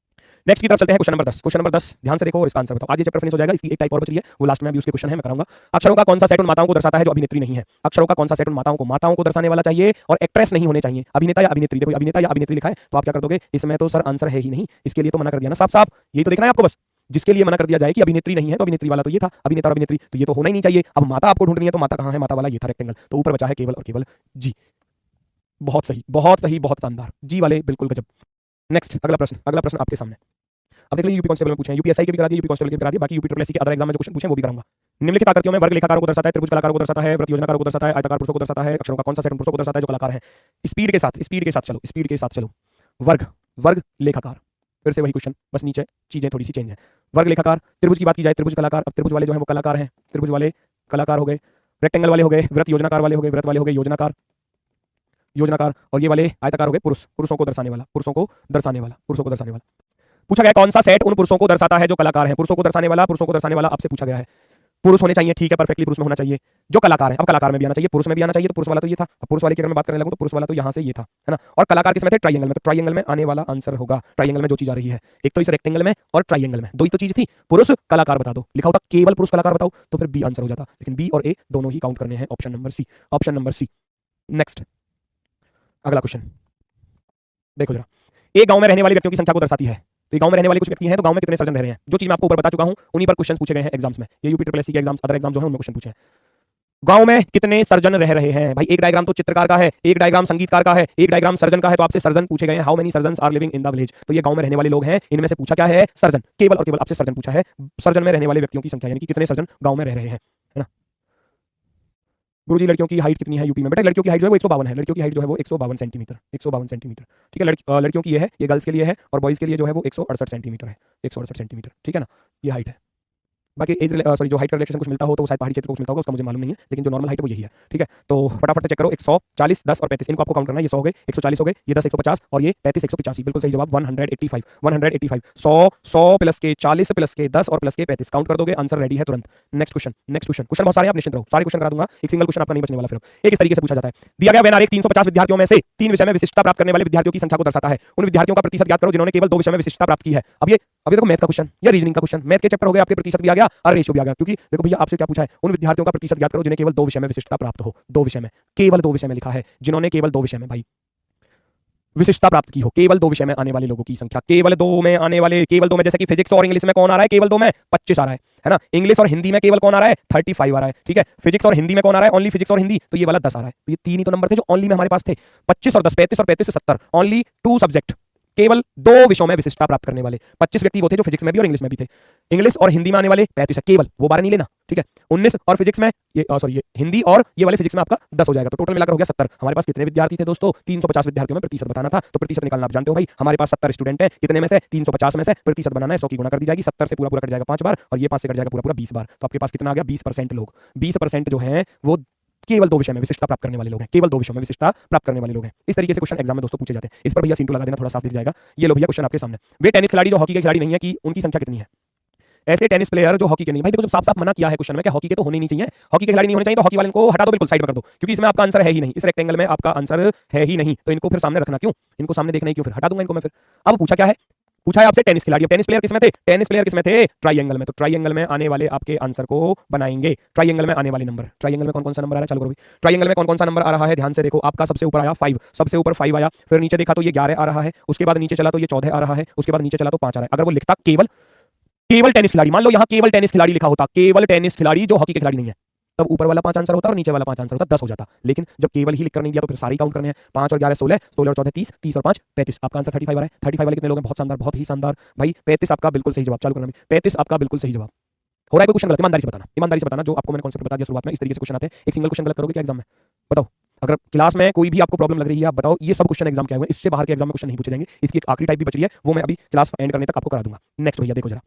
नेक्स्ट की तरफ चलते हैं, क्वेश्चन नंबर 10। क्वेश्चन नंबर 10 ध्यान से देखो और इसका आंसर बताओ। आज ये चैप्टर फिनिश हो जाएगा, इसकी एक टाइप और बच रही है, वो लास्ट में अभी उसके क्वेश्चन है, मैं कराऊंगा। अक्षरों का कौन सा सेट उन माताओं को दर्शाता है जो अभिनेत्री नहीं है? अक्षरों का कौन सा सेट उन माताओं को दर्शाने वाला चाहिए और एक्ट्रेस नहीं होने चाहिए, अभिनेता या अभिनेत्री। देखो अभिनेता या अभिनेत्री लिखा है तो आप क्या कर दोगे? इसमें तो सर आंसर है ही नहीं, इसके लिए तो मना कर दिया ना साफ साफ। यही तो देखना है आपको बस, जिसके लिए मना कर दिया जाए कि अभिनेत्री नहीं है तो अभिनेत्री वाला तो ये था, अभिनेता और अभिनेत्री तो ये तो होना ही नहीं चाहिए। अब माता आपको ढूंढनी है तो माता कहां है? माता वाला ये था रेक्टेंगल, तो ऊपर बचा है केवल और केवल जी। बहुत सही, बहुत सही, बहुत शानदार, जी वाले बिल्कुल गजब। नेक्स्ट अगला प्रश्न आपके सामने। अब देख लीजिए, यूपी कांस्टेबल में पूछे हैं, यूपीएसआई के भी करा दिए, यूपी कांस्टेबल के भी करा दिए, बाकी यूपी ट्रिपल एससी के अदर एग्जाम में जो क्वेश्चन पूछे वो भी कराऊंगा। निम्नलिखित आकृतियों में वर्ग लेखाकारों को दर्शाता है, त्रिभुज कलाकारों को दर्शाता है, व्रत योजनाकारों को दर्शाता है, आयताकार पुरुषों को दर्शाता है। अक्षरों का कौन सा सेट पुरुषों को दर्शाता है जो कलाकार है? स्पीड के साथ, स्पीड के साथ चलो, स्पीड के साथ चलो। वर्ग, वर्ग लेखाकार, फिर से वही क्वेश्चन, बस नीचे चीजें थोड़ी सी चेंज है। वर्ग लेखाकार, त्रिभुज की बात की जाए त्रिभुज कलाकार। अब त्रिभुज वाले जो है वो कलाकार हैं, त्रिभुज वाले कलाकार हो गए, रेक्टेंगल वाले हो गए व्रत योजनाकार वाले हो गए, व्रत वाले हो गए योजनाकार, योजनाकार। और ये वाले आयताकार हो गए पुरुष, पुरुषों को दर्शाने वाला, पुरुषों को दर्शाने वाला, पुरुषों को दर्शाने वाला। पूछा गया कौन सा सेट उन पुरुषों को दर्शाता है जो कलाकार हैं? पुरुषों को दर्शाने वाला, पुरुषों को दर्शाने वाला आपसे पूछा गया है। पुरुष होने चाहिए, ठीक है, परफेक्टली पुरुष में होना चाहिए जो कलाकार है। अब कलाकार में भी आना चाहिए, पुरुष में भी आना चाहिए। तो पुरुष वाला तो ये था, अब पुरुष वाले की अगर मैं बात करने लगूं तो पुरुष वाला तो यहाँ से ये था, है ना। और कलाकार किसमें थे? ट्राइंगल में। तो ट्राइंगल में आने वाला आंसर होगा, ट्राइंगल में जो चीज आ रही है, एक तो इस रेक्टेंगल में और ट्राइंगल में, दो ही तो चीज थी। पुरुष कलाकार बता दो, लिखा होता केवल पुरुष कलाकार बताओ तो फिर बी आंसर हो जाता, लेकिन बी और ए दोनों ही काउंट करने हैं, option number C, option number C. Next अगला क्वेश्चन देखो जरा, एक गांव में रहने वाले व्यक्तियों की संख्या को दर्शाती है। तो गांव में रहने वाले कुछ व्यक्ति हैं, तो गांव में कितने सर्जन रह रहे हैं? जो चीज मैं आपको ऊपर बता चुका हूं उन्हीं पर क्वेश्चन पूछे गए हैं एग्जाम्स में। ये यूपी ट्रिपल एससी के एग्जाम्स, अदर एग्जाम जो है उनमें क्वेश्चन पूछे हैं। गांव में कितने सर्जन रह रहे हैं? भाई एक डायग्राम तो चित्रकार का है, एक डायग्राम संगीतकार का है, एक डायग्राम सर्जन का है, तो आपसे सर्जन पूछे गए हैं। How many surgeons are living in the village? तो ये गांव में रहने वाले लोग हैं, इनमें से पूछा क्या है? सर्जन, केवल और केवल आपसे सर्जन पूछा है। सर्जन में रहने वाले व्यक्तियों की संख्या, यानी कि कितने सर्जन गांव में रह रहे हैं, है ना। गुरुजी लड़कियों की हाइट कितनी है यूपी में? बेटा लड़कियों की हाइट जो है वो 152 है, लड़कियों की हाइट जो है वो 152 सेंटीमीटर, 152 सेंटीमीटर, ठीक है। लड़कियों की ये है, ये गर्ल्स के लिए है, और बॉयज के लिए जो है वो 168 सेंटीमीटर है, 168 सेंटीमीटर, ठीक है ना, ये हाइट है। बाकी एज सॉरी जो हाइट का रिलेक्शन कुछ मिलता हो तो शायद पहाड़ी क्षेत्र को कुछ मिलता होगा, उसका मुझे मालूम नहीं है, लेकिन जो नॉर्मल हाइट है वो यही है, ठीक है। तो फटाफट से चेक करो, 140, 10 और 35 इनको आपको काउंट करना है। ये 100 हो गए, 140 हो गए, ये 10 150 और ये 35 185, बिल्कुल सही जवाब 185, 185। 100 प्लस के 40 प्लस के 10 और प्लस के 35 काउंट कर दोगे, आंसर रेडी है तुरंत। नेक्स्ट क्वेश्चन, क्वेश्चन बहुत सारे, आप निश्चिंत रहो, सारे क्वेश्चन करा दूंगा, एक सिंगल क्वेश्चन आपका नहीं बचने वाला। फिर एक इस तरीके से पूछा जाता है, दिया गया वेन आरेख 350 विद्यार्थियों में से 3 विषय में विशिष्टता प्राप्त करने वाले विद्यार्थियों की संख्या को दर्शाता है। उन विद्यार्थियों का प्रतिशत ज्ञात करो जिन्होंने केवल 2 विषय में विशिष्टता प्राप्त की है। अब ये देखो मैथ का क्वेश्चन या रीजनिंग का क्वेश्चन, मैथ के चैप्टर हो गए आपके, प्रतिशत भी आ गया, और रेशियो भी आ गया। क्योंकि देखो भैया आपसे क्या पूछा है, उन विद्यार्थियों का प्रतिशत ज्ञात करो जिन्हें केवल 2 विषय में विशिष्टता प्राप्त हो। 2 विषय में, केवल 2 विषय में लिखा है, जिन्होंने केवल 2 विषय में भाई विशिष्टता प्राप्त की हो। केवल 2 विषय में आने वाले लोगों की संख्या, केवल 2 में आने वाले, केवल 2 में, जैसे कि फिजिक्स और इंग्लिश में कौन आ रहा है केवल 2 में 25 आ रहा है ना। इंग्लिश और हिंदी में केवल कौन आ रहा है 35 आ रहा है, ठीक है। फिजिक्स और हिंदी में कौन आ रहा है, ओनली फिजिक्स और हिंदी, तो ये वाला 10 आ रहा है। तो ये 3 ही तो नंबर थे जो ओनली में हमारे पास थे, 25 और 10, 35 और 35 से 70, ओनली 2 सब्जेक्ट, केवल 2 विषयों में विशिष्टता प्राप्त करने वाले 25 व्यक्ति वो थे जो फिजिक्स में भी और इंग्लिश में भी थे। इंग्लिश और हिंदी में आने वाले 35 है केवल, वो 12 नहीं लेना, ठीक है। 19 और फिजिक्स में ये सॉरी ये हिंदी और ये वाले फिजिक्स में आपका 10 हो जाएगा, तो टोटल मिलाकर हो गया 70। हमारे पास कितने विद्यार्थी थे दोस्तों, 350 विद्यार्थियों में प्रतिशत बताना था, तो प्रतिशत निकालना आप जानते हो भाई। हमारे पास 70 स्टूडेंट हैं, कितने में से 350 में से प्रतिशत बनाना है, 100 की गुणा कर दी जाएगी, 70 से पूरा पूरा कट जाएगा 5 बार और ये 5 से कट जाएगा पूरा पूरा 20 बार, तो आपके पास कितना आ गया 20% लोग। 20% जो है वो केवल 2 विषय में विशिष्टता प्राप्त करने वाले लोग हैं, केवल 2 विषयों में विशिष्टता प्राप्त करने वाले लोग हैं। इस तरीके से क्वेश्चन एग्जाम में दोस्तों पूछे जाते हैं। इस पर भैया सीन टू लगा देना, थोड़ा साफ दिख जाएगा। ये लो भैया क्वेश्चन आपके सामने, वे टेनिस खिलाड़ी जो हॉकी के खिलाड़ी नहीं है कि उनकी संख्या कितनी है। ऐसे टेनिस प्लेयर जो हॉकी के नहीं, भाई देखो जब साफ साफ मना किया है क्वेश्चन में कि हॉकी के तो होने नहीं चाहिए, हॉकी के खिलाड़ी नहीं होने चाहिए, तो हॉकी वाले को हटा दो, बिल्कुल साइड में कर दो, क्योंकि इसमें आपका आंसर है ही नहीं, इस रेक्टेंगल में आपका आंसर है ही नहीं, तो इनको फिर सामने रखना क्यों, इनको सामने देखना ही क्यों, फिर हटा दूंगा इनको मैं फिर। अब पूछा क्या है, पूछा है आपसे टेनिस खिलाड़ी। टेनिस प्लेयर किसमें थे, टेनिस प्लेयर किसमें थे, ट्रायंगल में, तो ट्रायंगल में आने वाले आपके आंसर को बनाएंगे। ट्रायंगल में आने वाले नंबर, ट्रायंगल में कौन कौन सा नंबर आ रहा है, चलो करो। ट्रायंगल में कौन कौन सा नंबर आ रहा है, ध्यान से देखो। आपका सबसे ऊपर आया 5, सबसे ऊपर 5 आया, फिर नीचे देखा तो ये 11 आ रहा है, उसके बाद नीचे चला तो ये 14 आ रहा है, उसके बाद नीचे चला तो 5 आ रहा है। अगर वो लिखता केवल टेनिस खिलाड़ी, मान लो यहाँ केवल टेनिस खिलाड़ी लिखा होता, केवल टेनिस खिलाड़ी जो हॉकी के खिलाड़ी नहीं है, तब ऊपर वाला 5 आंसर होता और नीचे वाला 5 आंसर होता, 10 हो जाता। लेकिन जब केवल ही लिखकर नहीं दिया तो फिर सारे काउंट करने हैं, 5 और 11 16, 16 और 14 30, 30 और 5 35, आपका आंसर 35 आ रहा है। 35 वाले कितने लोग हैं, बहुत शानदार, बहुत ही शानदार भाई। 35 आपका बिल्कुल सही जवाब, चालू करना भी, 35 आपका बिल्कुल सही जवाब। हो रहा है कोई क्वेश्चन गलत, ईमानदारी से बताना, ईमानदारी से बताना, जो आपको मैंने कॉन्सेप्ट बता दिया शुरुआत में, इस तरीके से क्वेश्चन आते हैं। एक सिंगल क्वेश्चन गलत करोगे क्या एग्जाम में, बताओ। अगर क्लास में कोई भी आपको प्रॉब्लम लग रही है आप बताओ, ये सब क्वेश्चन एग्जाम के आए हुए हैं, इससे बाहर के एग्जाम में क्वेश्चन नहीं पूछे जाएंगे। इसकी एक आखिरी टाइप भी बच रही है, वो मैं अभी क्लास एंड करने तक आपको करा दूंगा। नेक्स्ट भैया देखो जरा,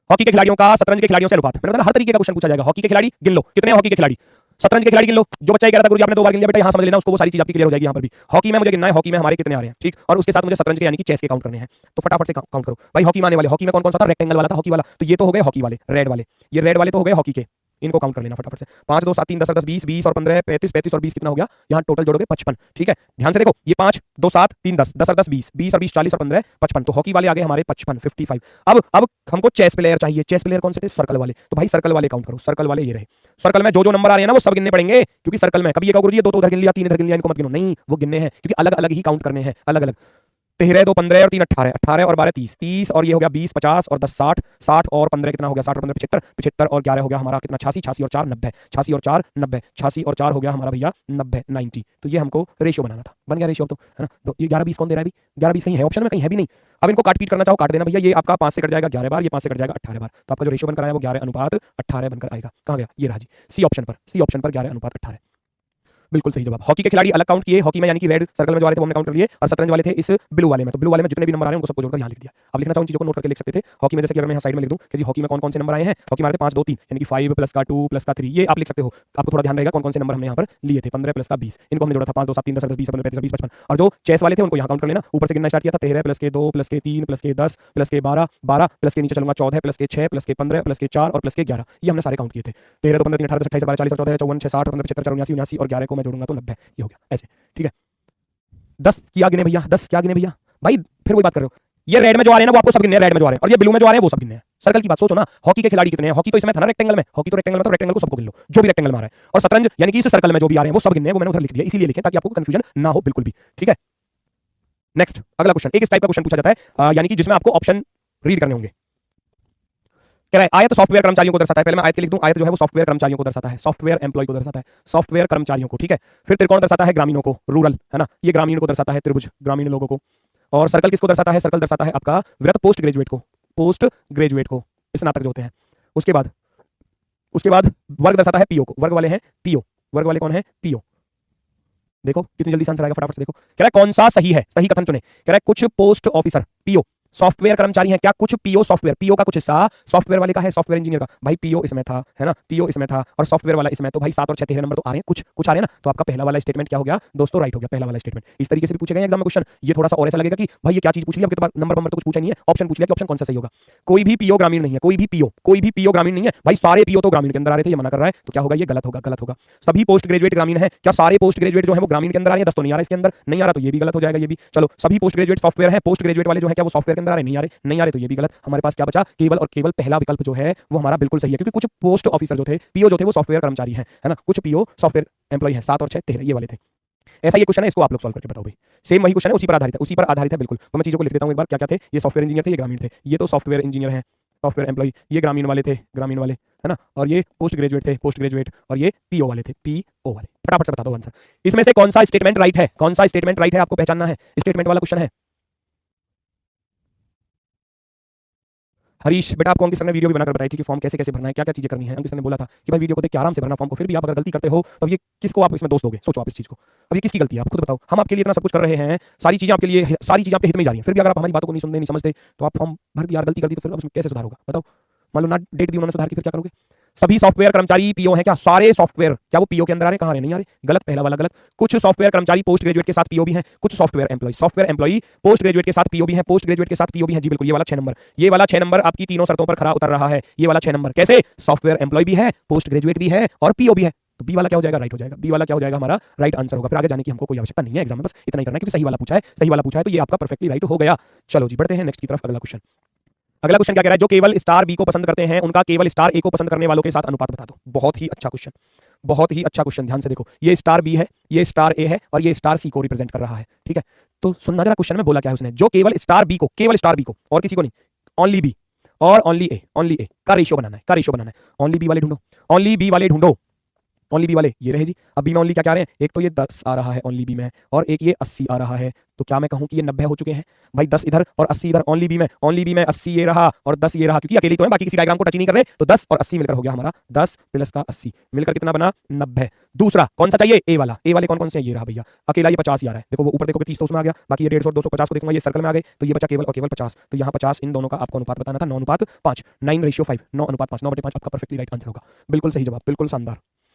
हॉकी के खिलाड़ियों का शतरंज के खिलाड़ियों से अनुपात। मैंने बताया हर तरीके का क्वेश्चन पूछा जाएगा। हॉकी के खिलाड़ी गिन लो, कितने हॉकी के खिलाड़ी, शतरंज के खिलाड़ी गिन लो। जो बच्चा ये कह रहा था गुरुजी आपने 2 बार गिन लिया, बेटा यहाँ समझ लेना, उसको वो सारी चीज आपकी क्लियर हो जाएगी। यहाँ पर भी हॉकी में मुझे गिनना है, हॉकी में हमारे कितने आ रहे हैं, ठीक, और उसके साथ मुझे शतरंज के यानी कि चेस के काउंट करने हैं, तो फटाफट से काउंट करो भाई। हॉकी में आने वाले, हॉकी में कौन कौन सा था, रेक्टेंगल वाला था हॉकी वाला, तो ये तो हो गए हॉकी वाले, रेड वाले, ये रेड वाले तो हो गए हॉकी के, इनको काउंट कर लेना फटाफट से। 5 2 7 3 10 10 20 20 और 15 35 35 और 20 कितना हो गया, यहाँ टोटल जोड़ोगे 55, ठीक है। ध्यान से देखो, ये 5 2 7 3 10 10 और 10 20 20 और 20 40 और 15 55, तो हॉकी वाले आ गए हमारे 55 55। अब हमको चेस प्लेयर चाहिए। चेस प्लेयर कौन से थे, सर्कल वाले, तो भाई सर्कल वाले काउंट करो। सर्कल वाले ये रहे, सर्कल में जो नंबर आ रहे हैं ना वो सब गिनने पड़ेंगे, क्योंकि सर्कल में कभी ये कहो गुरुजी 2 तो उधर गिन लिया 3 इधर गिन लिया, इनको मत गिनो, नहीं वो गिनने हैं, क्योंकि अलग अलग ही काउंट करने हैं, अलग अलग। 13 2 15 और 3 18, 18 और 12 30 30 और ये हो गया 20 50 और 10 60 60 और 15 कितना हो गया, 60 और 15 75 75 और 11 हो गया हमारा कितना 86 86 और 4 90 86 और 4 90 86 और 4 हो गया हमारा भैया 90 90। तो ये हमको रेशियो बनाना था, बन गया रेशियो अब तो, है ना। तो ये 11 20 कौन दे रहा है अभी, 11 20 कहीं है ऑप्शन में, कहीं है भी नहीं। अब इनको काट पीट करना चाहो काट देना भैया, ये आपका 5 से कट जाएगा 11 बार, ये 5 से कट जाएगा 18 बार, तो आपका जो रेशियो बनकर आया वो 11:18 बनकर आएगा। कहाँ गया, ये रहा जी, सी ऑप्शन पर, सी ऑप्शन पर 11:18 बिल्कुल सही जवाब। हॉकी के खिलाड़ी अलग काउंट किए, हॉकी में यानी कि रेड सर्कल में जो आ रहे थे वो हमने काउंट कर लिए, और शतरंज वाले थे इस ब्लू वाले में, तो ब्लू वाले में जितने भी नंबर आ रहे हैं उनको सबको जोड़कर यहाँ लिख दिया। अब लिखना चाहूँ चीजों को नोट करके लिख सकते थे। हॉकी में जैसे कि अगर मैं यहाँ साइड में लिख दूँ कि जी हॉकी में कौन कौन से नंबर आए हैं, हॉकी में 5 2 3 यानी कि 5 प्लस का 2 प्लस का 3, ये आप लिख सकते हो। आपको थोड़ा ध्यान रहेगा कौन कौन से नंबर हमने यहाँ पर लिए थे। 15 प्लस का 20, इनको हमने जोड़ा था 5 2 7 3 10 20 15 35 20 55, और जो चेस वाले थे उनको यहाँ काउंट कर लेना। ऊपर से गिनना स्टार्ट किया था 13 प्लस के 2 प्लस के 3 प्लस के 10 प्लस के 12 12 प्लस के नीचे चलूंगा 14 प्लस के 6 प्लस के 15 प्लस के 4 और प्लस के 11, ये हमने सारे काउंट किए थे। 13 2 15 3 18 28 12 40 14 54 6 60 15 75 79 79 और 11 को मैं जोड़ूंगा तो 90, ये हो गया ऐसे, ठीक है। 10 क्या गिने भैया, 10 क्या गिने भैया, भाई फिर वही बात कर रहे हो। ये रेड में जो आ रहे हैं ना वो आपको सब गिनने हैं, रेड में जो आ रहे हैं, और ये ब्लू में जो आ रहे हैं वो सब गिनने हैं। सर्कल की बात सोचो ना, हॉकी के खिलाड़ी कितने हैं, हॉकी तो इसमें था ना रेक्टेंगल में, हॉकी तो रेक्टेंगल में, तो रेक्टेंगल को सबको गिन लो जो भी रेक्टेंगल में आ रहा है, और शतरंज यानी कि इस सर्कल में जो भी आ रहे हैं वो सब गिनने हैं, वो मैंने उधर लिख दिया, इसीलिए लिखे ताकि आपको कंफ्यूजन ना हो बिल्कुल भी, ठीक है। नेक्स्ट अगला क्वेश्चन, एक इस टाइप का क्वेश्चन पूछा जाता है यानी कि जिसमें आपको ऑप्शन रीड करने होंगे। कह रहा है आयत सॉफ्टवेयर कर्मचारियों को दर्शाता है, पहले मैं आयत के लिख दूं, आयत जो है वो सॉफ्टवेयर कर्मचारियों को दर्शाता है, सॉफ्टवेयर एम्प्लॉय को दर्शाता है, सॉफ्टवेयर कर्मचारियों को, ठीक है। फिर त्रिकोण दर्शाता है ग्रामीणों को, रूरल, है ना, ये ग्रामीण को दर्शाता है, त्रिभुज ग्रामीण लोगों को। और सर्कल किसको दर्शाता है, सर्कल दर्शाता है आपका वृत्त पोस्ट ग्रेजुएट को, पोस्ट ग्रेजुएट को, स्नातक जो होते हैं। उसके बाद वर्ग दर्शाता है पीओ को, वर्ग वाले हैं पीओ, वर्ग वाले कौन है पीओ। देखो कितनी जल्दी आंसर आएगा, फटाफट से देखो। कह रहा है कौन सा सही है, सही कथन चुने। कह रहा है कुछ पोस्ट ऑफिसर पीओ सॉफ्टवेयर कर्मचारी हैं क्या, कुछ पीओ सॉफ्टवेयर, पीओ का कुछ हिस्सा सॉफ्टवेयर वाले का है, सॉफ्टवेयर इंजीनियर का, भाई पीओ इसमें था, है ना, पीओ इसमें था और सॉफ्टवेयर वाला इसमें, तो भाई 7 और 6 13 नंबर तो आ रहे हैं, कुछ आ रहे हैं ना, तो आपका पहला वाला स्टेटमेंट क्या हो गया दोस्तों, राइट हो गया, पहला वाला स्टेटमेंट। इस तरीके से भी पूछे गए एग्जाम में क्वेश्चन, ये थोड़ा सा और ऐसा लगेगा कि भाई ये क्या चीज पूछ लिया, आपके पास नंबर तो कुछ पूछा नहीं है, ऑप्शन पूछ लिया कि ऑप्शन कौन सा सही होगा। कोई भी पीओ ग्रामीण नहीं है, कोई भी पीओ ग्रामीण नहीं है, भाई सारे पीओ तो ग्रामीण के अंदर आ रहे थे, ये मना कर रहा है, तो क्या होगा, ये गलत होगा, गलत होगा। सभी पोस्ट ग्रेजुएट ग्रामीण है, क्या सारे पोस्ट ग्रेजुएट जो है वो ग्रामीण के अंदर आ रहे हैं, 10 तो नहीं आ रहा इसके अंदर, नहीं आ रहा तो ये भी गलत हो जाएगा, ये भी। चलो सभी पोस्ट ग्रेजुएट सॉफ्टवेयर है, पोस्ट ग्रेजुएट वाले जो है क्या वो सॉफ्टवेयर के अंदर आ रहे, नहीं आ रहे, नहीं आ रहे तो ये भी गलत। हमारे पास क्या बचा, केवल और केवल पहला विकल्प जो है वो हमारा बिल्कुल सही है, क्योंकि कुछ पोस्ट ऑफिसर जो थे, पीओ जो थे, वो सॉफ्टवेयर कर्मचारी हैं, है ना, कुछ पीओ सॉफ्टवेयर एम्प्लॉय हैं, 7 और 6 13 ये वाले थे। ऐसा ये क्वेश्चन है, इसको आप लोग सॉल्व करके बताओ भाई। सेम वही क्वेश्चन है, उसी पर आधारित है, उसी पर आधारित है बिल्कुल। तो मैं चीजों को लिख देता हूं एक बार, क्या क्या थे, ये सॉफ्टवेयर इंजीनियर थे, ये ग्रामीण थे, ये तो सॉफ्टवेयर इंजीनियर हैं, सॉफ्टवेयर एम्प्लॉय, ये ग्रामीण वाले थे, ग्रामीण वाले, है ना, और ये पोस्ट ग्रेजुएट थे, पोस्ट ग्रेजुएट, और ये पीओ वाले थे, पीओ वाले। फटाफट से बता दो आंसर, इसमें से कौन सा स्टेटमेंट राइट है, कौन सा स्टेटमेंट राइट है, आपको पहचानना है, स्टेटमेंट वाला क्वेश्चन है। हरीश बेटा, आपको अंकित सर ने वीडियो भी बनाकर बताई थी कि फॉर्म कैसे कैसे भरना है, क्या क्या चीजें करनी है। अंकित सर ने बोला था कि भाई वीडियो को देख के आराम से भरना फॉर्म को, फिर भी आप अगर गलती करते हो तो अब ये किसको आप इसमें दोष दोगे, सोचो आप इस चीज को। अब ये किसकी गलती है, आप खुद बताओ। हम आपके लिए इतना सब कुछ कर रहे हैं, सारी चीजें आपके लिए, सारी चीजें आपके हित में जा रही हैं, फिर भी अगर आप हमारी बातों को नहीं सुनते, नहीं समझते, तो आप फॉर्म भर दिया, गलती कर दी, तो फिर अब उसमें कैसे सुधार होगा बताओ। मान लो ना डेट दी उन्होंने सुधार की, फिर क्या करोगे। सभी सॉफ्टवेयर कर्मचारी पीओ हैं क्या, सारे सॉफ्टवेयर, क्या वो पीओ के अंदर आ रहे, कहां आ रहे, नहीं आ रहे, गलत, पहला वाला गलत। कुछ सॉफ्टवेयर कर्मचारी पोस्ट ग्रेजुएट के साथ पीओ भी हैं, कुछ सॉफ्टवेयर एम्प्लॉई पोस्ट ग्रेजुएट के साथ पीओ भी हैं, पोस्ट ग्रेजुएट के साथ पीओ भी हैं, जी बिल्कुल, ये वाला 6 नंबर, ये वाला 6 नंबर आपकी तीनों शर्तों पर खरा उतर रहा है। ये वाला 6 नंबर कैसे, सॉफ्टवेयर एम्प्लॉय भी है, पोस्ट ग्रेजुएट भी है और पीओ भी है, तो बी वाला क्या हो जाएगा, राइट हो जाएगा। बी वाला क्या हो जाएगा, हमारा राइट आंसर होगा। फिर आगे जाने की हमको कोई आवश्यकता नहीं है, एग्जाम में बस इतना ही करना है, क्योंकि सही वाला पूछा है, सही वाला पूछा है, तो ये आपका परफेक्टली राइट हो गया। चलो जी बढ़ते हैं नेक्स्ट की तरफ। अगला क्वेश्चन, अगला क्वेश्चन क्या कह रहा है, जो केवल स्टार बी को पसंद करते हैं उनका केवल स्टार ए को पसंद करने वालों के साथ अनुपात बता दो। बहुत ही अच्छा क्वेश्चन, बहुत ही अच्छा क्वेश्चन, ध्यान से देखो, ये स्टार बी है, ये स्टार ए है और ये स्टार सी को रिप्रेजेंट कर रहा है, ठीक है। तो सुनना जरा क्वेश्चन में बोला क्या है उसने, जो केवल स्टार बी को, केवल स्टार बी को और किसी को नहीं, ओनली बी और ओनली ए का रेशियो बनाना है, का रेशियो बनाना है। ओनली बी वाले ढूंढो, ओनली बी वाले ढूंढो, ओनली बी वाले ये रहे जी। अब बी में ओनली क्या क्या आ रहे हैं, एक तो ये 10 आ रहा है ओनली बी में, और एक ये 80 आ रहा है, तो क्या मैं कहूं कि ये 90 हो चुके हैं भाई, 10 इधर और 80 इधर। ओनली बी में 80 ये रहा और 10 ये रहा, क्योंकि अकेली तो है, बाकी किसी डायग्राम को टच ही नहीं कर रहे, तो 10 और 80 मिलकर हो गया हमारा 10 प्लस का 80 मिलकर कितना बना, 90। दूसरा कौन सा चाहिए, ए वाला, ए वाले कौन कौन से हैं, ये रहा भैया, अकेला ये 50 आ रहा है, देखो वो ऊपर देखो 30 तो उसमें आ गया, बाकी ये 150 250 को देखूंगा, ये सर्कल में आ गए, तो ये बचा केवल और केवल 50, तो यहाँ 50, इन दोनों का आपको अनुपात बताना था, 9:5, 9:5, 9:5, 9/5 आपका परफेक्टली राइट आंसर होगा, बिल्कुल सही जवाब, बिल्कुल शानदार।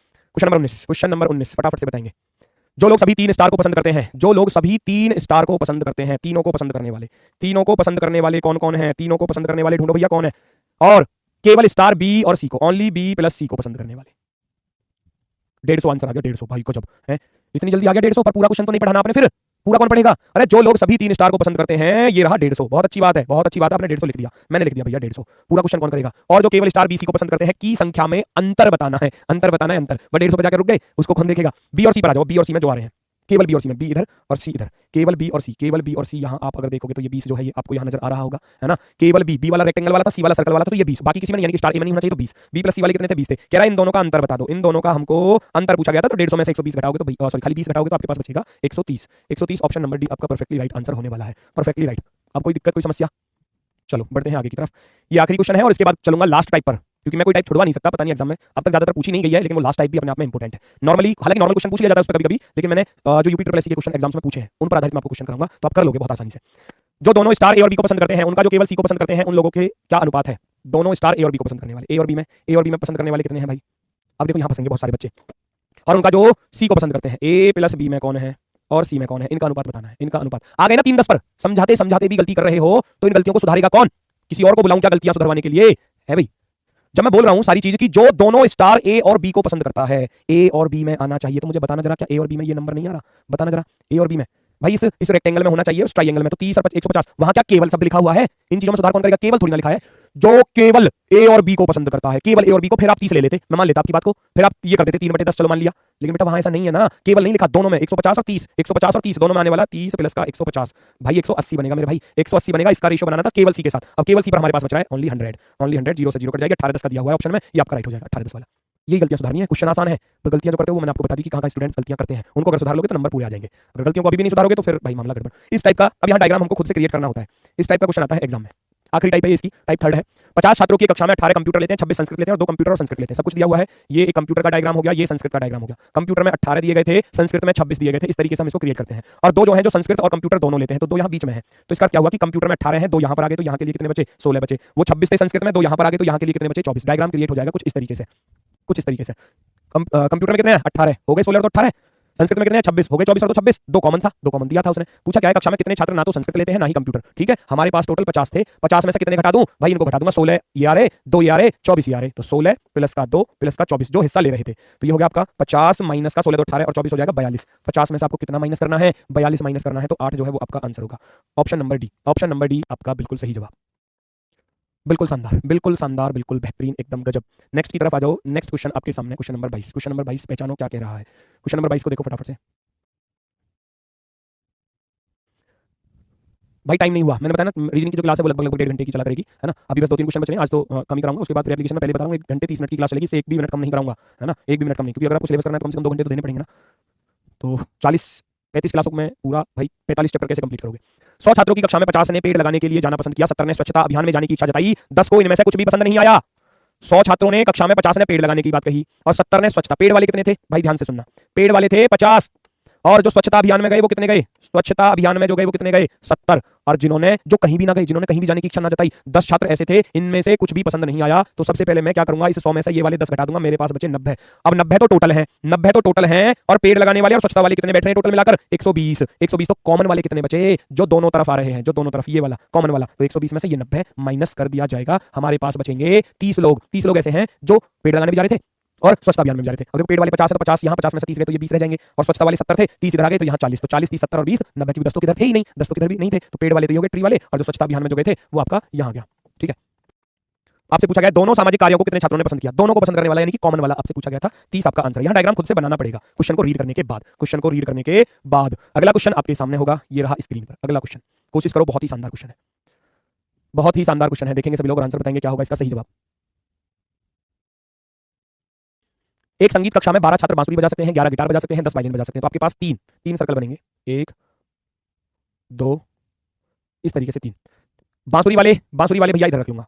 क्वेश्चन नंबर 19 फटाफट से बताएंगे। जो लोग सभी 3 स्टार को पसंद करते हैं, जो लोग सभी 3 स्टार को पसंद करते हैं, तीनों को पसंद करने वाले, तीनों को पसंद करने वाले कौन कौन है, तीनों को पसंद करने वाले ढूंढो भैया कौन है, और केवल स्टार बी और सी को, ओनली बी प्लस सी को पसंद करने वाले। 150 आंसर आ गया, 150 भाई गजब है, इतनी जल्दी आ गया 150, पर पूरा क्वेश्चन तो नहीं पढ़ाना आपने, फिर पूरा कौन पढ़ेगा। अरे जो लोग सभी 3 स्टार को पसंद करते हैं, ये रहा 150, बहुत अच्छी बात है, बहुत अच्छी बात है, आपने 150 लिख दिया, मैंने लिख दिया भैया 150, पूरा क्वेश्चन कौन करेगा। और जो केवल स्टार बीसी को पसंद करते हैं की संख्या में अंतर बताना है, अंतर बताना है, अंतर। वह 150 पे जाकर रुक गए, उसको कौन देखेगा। बी और सी पर आ जाओ, बी और सी में जो आ रहे हैं, केवल बी और सी में, बी इधर और सी इधर, केवल बी और सी, केवल बी और सी, यहाँ आप अगर देखोगे तो ये 20 जो है ये आपको यहाँ नजर आ रहा होगा, है ना, केवल बी, बी वाला रेक्टेंगल वाला था, सी वाला सर्कल वाला था, तो ये 20, बाकी किसी में नहीं, यानी कि स्टार ए में नहीं होना चाहिए, तो 20, बी प्लस सी वाले कितने थे, 20 थे। कह रहा है इन दोनों का अंतर बता दो, इन दोनों का हमको अंतर पूछा गया था, तो 150 में से 120 घटाओगे तो सॉरी खाली 20 घटाओगे तो आपके पास बचेगा 130, 130 ऑप्शन नंबर डी आपका परफेक्टली राइट आंसर होने वाला है, परफेक्टली राइट। अब कोई दिक्कत, कोई समस्या, चलो बढ़ते हैं आगे की तरफ। ये आखिरी क्वेश्चन है और इसके बाद चलूंगा लास्ट टाइप पर, क्योंकि मैं कोई टाइप छुड़वा नहीं सकता, पता नहीं एग्जाम में अब तक ज्यादातर पूछी नहीं गई है, लेकिन वो लास्ट टाइप भी अपने आप में इंपॉर्टेंट है। नॉर्मली हालांकि नॉर्मल क्वेश्चन पूछ लिया जाता है उस पर कभी-कभी, लेकिन मैंने जो यूपी ट्रिपल एससी के क्वेश्चन एग्जाम्स में पूछे हैं उन पर आधारित मैं आपको क्वेश्चन कराऊंगा, तो आप कर लोगे बहुत आसानी से। जो दोनों स्टार ए और बी को पसंद करते हैं, उनका जो केवल सी को पसंद करते हैं, उन लोगों के क्या अनुपात है। दोनों स्टार ए और बी को पसंद करने वाले, ए और बी में पसंद करने वाले कितने हैं भाई। अब देखो यहाँ फंसेंगे बहुत सारे बच्चे, और उनका जो सी को पसंद करते हैं, ए प्लस बी में कौन है और सी में कौन है, इनका अनुपात बताना है, इनका अनुपात। आ गए ना 3-10 पर, समझाते समझाते भी गलती कर रहे हो, तो इन गलतियों को सुधारेगा कौन, किसी और को बुलाऊं क्या गलतियां सुधरवाने के लिए, है भाई। जब मैं बोल रहा हूं सारी चीज की जो दोनों स्टार ए और बी को पसंद करता है, ए और बी में आना चाहिए, तो मुझे बताना जरा, क्या ए और बी में ये नंबर नहीं आ रहा, बताना जरा, ए और बी में भाई इस रेक्टेंगल में होना चाहिए, उस ट्रायंगल में, तो 30 और 150, वहां क्या केवल शब्द लिखा हुआ है, इन चीजों में सुधार कौन करेगा, केवल थोड़ी ना लिखा है। जो केवल ए और बी को पसंद करता है, केवल ए और बी को, फिर आप 30 ले लेते, मैं मान लेता आपकी बात को, फिर आप ये कर देते 3/10, चलो मान लिया, लेकिन बेटा वहां ऐसा नहीं है ना, केवल नहीं लिखा, दोनों में 150 और 30, 150 और 30 दोनों में आने वाला 30 प्लस का 150 भाई 180 बनेगा मेरे भाई, 180 बनेगा, इसका रेशियो बनाना था केवल सी के साथ। अब केवल सी पर हमारे पास बच रहा है ओनली 100, ओनली 100, 0 से 0 कट जाएगा, 18-10 का दिया हुआ है ऑप्शन में, ये आपका राइट हो जाएगा 18-10 वाला। ये गलतियां सुधारनी है, क्वेश्चन आसान है, तो गलतियां जो करते हो वो मैंने आपको बता दी कि कहां स्टूडेंट्स गलतियां करते हैं, उनको अगर सुधार लोगे तो नंबर पूरे आ जाएंगे, अगर गलतियों को अभी भी नहीं सुधारोगे तो फिर भाई मामला गड़बड़। इस टाइप का अब यहाँ डायग्राम हमको खुद से क्रिएट करना होता है, इस टाइप का क्वेश्चन आता है एग्जाम में, आखिरी टाइप है इसकी, टाइप 3 है। 50 छात्रों की कक्षा में 18 कंप्यूटर लेते हैं, 26 संस्कृत लेते हैं और 2 कंप्यूटर और संस्कृत लेते हैं, सब कुछ दिया हुआ है। ये एक कंप्यूटर का डायग्राम हो गया, ये संस्कृत का डायग्राम हो गया। कंप्यूटर में 18 दिए गए थे, संस्कृत में 26 दिए गए थे, इस तरीके से हम इसको क्रिएट करते हैं। और 2 जो है जो संस्कृत और कंप्यूटर दोनों लेते हैं, तो 2 यहाँ बीच में है, तो इसका क्या हुआ कि कंप्यूटर में 18 है, 2 यहाँ पर आ गए, तो यहाँ के लिए कितने बचे, 16 बचे। वो 26 थे संस्कृत में, 2 यहाँ पर आ गए, तो यहाँ के लिए कितने बचे, 24। डायग्राम क्रिएट हो जाएगा कुछ इस तरीके से, कुछ इस तरीके से। कंप्यूटर में कितने हैं, 18 हो गए, 16 तो 18, संस्कृत में कितने हैं 26 हो गए 24 और 2 26 दो कॉमन था, दो कॉमन दिया था उसने। पूछा क्या है कक्षा में कितने छात्र ना तो संस्कृत लेते हैं ना ही कंप्यूटर। ठीक है, हमारे पास टोटल 50 थे, 50 में से कितने घटा दूं भाई, इनको घटा दूंगा 16 ये आ रहे 2 ये आ रहे 24 ये आ रहे, तो 16 प्लस का 2 प्लस का 24 जो हिस्सा ले रहे थे, तो ये हो गया आपका 50 माइनस का 16 तो 18 और 24 हो जाएगा 42। 50 में से आपको कितना माइनस करना है 42 माइनस करना है, तो 8 जो है वो आपका आंसर होगा। Option number D, option number D आपका बिल्कुल सही जवाब। बिल्कुल शानदार, बिल्कुल शानदार, बिल्कुल बेहतरीन, एकदम गजब। नेक्स्ट की तरफ आ जाओ। नेक्स्ट क्वेश्चन आपके सामने, क्वेश्चन नंबर 22। क्वेश्चन नंबर 22 पहचानो क्या कह रहा है। क्वेश्चन नंबर 22 को देखो फटाफट से। भाई टाइम नहीं हुआ, मैंने बताया ना रीजनिंग की जो क्लास है वो लगभग 1.5 घंटे की चला करेगी, है ना। अभी बस 2-3 क्वेश्चन बच रहे हैं, आज तो कम ही कराऊंगा, उसके बाद एप्लीकेशन में पहले बता रहा हूँ 1 घंटे 30 मिनट की क्लास चलेगी, इससे 1 भी मिनट कम नहीं कराऊंगा, है ना। 1 भी मिनट कम नहीं, क्योंकि अगर आपको सिलेबस करना है तो कम से कम 2 घंटे तो देने पड़ेंगे ना। तो 40-35 क्लासों में पूरा भाई 45 चैप्टर कैसे कंप्लीट करोगे। 100 छात्रों की कक्षा में 50 ने पेड़ लगाने के लिए जाना पसंद किया, 70 ने स्वच्छता अभियान में जाने की इच्छा जताई, 10 को इनमें से कुछ भी पसंद नहीं आया। 100 छात्रों ने कक्षा में 50 ने पेड़ लगाने की बात कही और 70 ने स्वच्छता। पेड़ वाले कितने थे भाई, ध्यान से सुनना, पेड़ वाले थे 50 और जो स्वच्छता अभियान में गए वो कितने गए, स्वच्छता अभियान में जो गए वो कितने गए 70। और जिन्होंने जो कहीं भी ना गए, जिन्होंने कहीं भी जाने की इच्छा ना जताई 10 छात्र ऐसे थे, इनमें से कुछ भी पसंद नहीं आया। तो सबसे पहले मैं क्या करूंगा, इस 100 में से ये वाले 10 घटा दूंगा, मेरे पास बचे 90। अब 90 तो टोटल है, 90 तो टोटल हैं, और पेड़ लगाने वाले और स्वच्छता वाले कितने बैठ रहे हैं टोटल मिलाकर 120। 120 तो कॉमन वाले कितने बचे, जो दोनों तरफ आ रहे हैं, जो दोनों तरफ ये वाला कॉमन वाला, तो 120 में से ये 90 माइनस कर दिया जाएगा, हमारे पास बचेंगे 30 लोग। 30 लोग ऐसे हैं जो पेड़ लगाने भी जा रहे थे और स्वच्छता अभियान में जा रहे थे। अगर पेड़ वाले 50 है तो 50 यहाँ 50 में से 30 गए तो ये 20 रह जाएंगे, और स्वच्छता वाले 70 थे, 30 इधर आ गए तो यहाँ 40, तो 40 30 70 और 20 90, क्योंकि 10 तो किधर थे ही नहीं, 10 तो किधर भी नहीं थे, तो पेड़ वाले तो ये हो गए ट्री वाले, और जो स्वच्छता अभियान में जो गए थे वो आपका यहाँ गया। ठीक है, आपसे पूछा गया दोनों सामाजिक कार्यों को कितने छात्रों ने पसंद किया, दोनों को पसंद करने वाला यानी कि कॉमन वाला आपसे पूछा गया था, 30 आपका आंसर। यहाँ डायग्राम खुद से बनाना पड़ेगा क्वेश्चन को रीड करने के बाद, क्वेश्चन को रीड करने के बाद। अगला क्वेश्चन आपके सामने होगा, ये रहा स्क्रीन पर अगला क्वेश्चन, कोशिश करो, बहुत ही शानदार क्वेश्चन है, बहुत ही शानदार क्वेश्चन है, देखेंगे सभी लोग और आंसर बताएंगे क्या होगा इसका सही जवाब। एक संगीत कक्षा में 12 छात्र बांसुरी बजा सकते हैं, 11 गिटार बजा सकते हैं, 10 वायलिन बजा सकते हैं, तो आपके पास तीन सर्कल बनेंगे, 1 2 इस तरीके से 3। बांसुरी वाले भैया इधर रख लूंगा,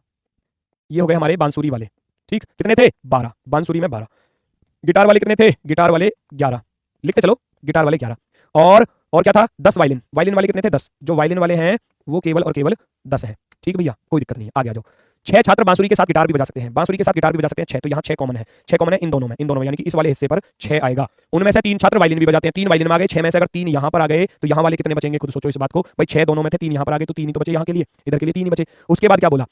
ये हो गए हमारे बांसुरी वाले। ठीक, कितने थे 12, बांसुरी में 12। गिटार वाले कितने थे, गिटार वाले 11, लिखते चलो, गिटार वाले 11। और क्या था 10 वायलिन, वायलिन वाले कितने थे 10, जो वायलिन वाले हैं वो केवल और केवल 10 है। ठीक भैया, कोई दिक्कत नहीं है, आगे आ जाओ। 6 छात्र बांसुरी के साथ गिटार भी बजा सकते हैं, बांसुरी के साथ गिटार भी बजा सकते हैं 6, तो यहाँ 6 कॉमन है, 6 कॉमन है इन दोनों में, यानी कि इस वाले हिस्से पर 6 आएगा। उनमें से 3 छात्र वायलिन भी बजाते हैं, 3 वायलिन में आ गए, 6 में से अगर 3 यहाँ पर आ गए तो यहाँ वाले कितने बचेंगे, खुद सोचो इस बात को भाई। 6 दोनों में थे, 3 यहाँ पर आ गए तो 3 ही तो बचे यहाँ के लिए, इधर के लिए 3 ही बचे। उसके बाद क्या बोला,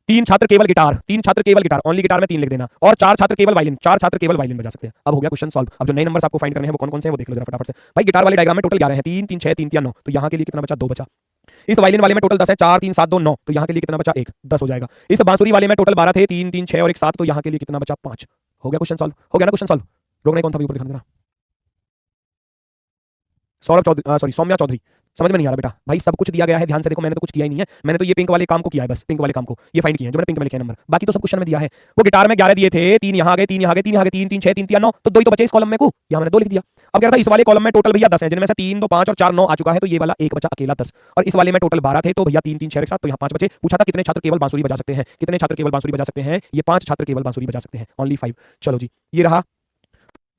3 छात्र केवल गिटार, 3 छात्र केवल गिटार, ओनली गिटार में 3 लिख देना, और 4 छात्र केवल वायलिन, 4 छात्र केवल वायलिन बजा सकते हैं। अब हो गया क्वेश्चन सॉल्व। अब जो नए नंबर्स आपको फाइंड करने हैं वो कौन कौन से हैं वो देख लो जरा फटाफट से। भाई गिटार वाले डायग्राम में टोटल 11 हैं, 3 3 6 3 3 9, तो यहाँ के लिए कितना बचा 2 बचा। इस वायलिन वाले में टोटल 10 है, 4 3 7 2 9, तो यहाँ के लिए कितना बचा 1, 10 हो जाएगा। इस बांसुरी वाले में टोटल 12 थे, 3 3 6 और 1 7, तो यहाँ के लिए कितना बचा 5। हो गया क्वेश्चन सॉल्व, हो गया ना क्वेश्चन सॉल्व। रोकने कौन था ऊपर दिखाना, सौरभ चौधरी, सॉरी सौम्या चौधरी। समझ में नहीं आ रहा बेटा, भाई सब कुछ दिया गया है, ध्यान से देखो, मैंने तो कुछ किया ही नहीं है, मैंने तो ये पिंक वाले काम को किया है, बस पिंक वाले काम को ये फाइंड किया है, जो मैंने पिंक में लिखे नंबर, बाकी तो सब क्वेश्चन में दिया है। वो गिटार में 11 दिए थे, 3 यहाँ आ गए, 3 यहाँ आ गए, 3 यहाँ आ गए, 3 3 6 3 3 9, तो 2 ही तो बचे इस कॉलम में को, यहाँ मैंने 2 लिख दिया। अब क्या था, इस वाले कॉलम में टोटल भैया 10 है, जिनमें से 3 2 5 और 4 9 आ चुका है, तो ये वाला 1 बचा अकेला 10, और इस वाले में टोटल 12 थे, तो भैया 3 3 6 1 7, तो यहाँ 5 बचे। पूछा था कितने छात्र केवल बांसुरी बजा सकते हैं, कितने छात्र केवल बांसुरी बजा सकते हैं, ये 5 छात्र केवल बांसुरी बजा सकते हैं, ओनली 5। चलो जी, ये रहा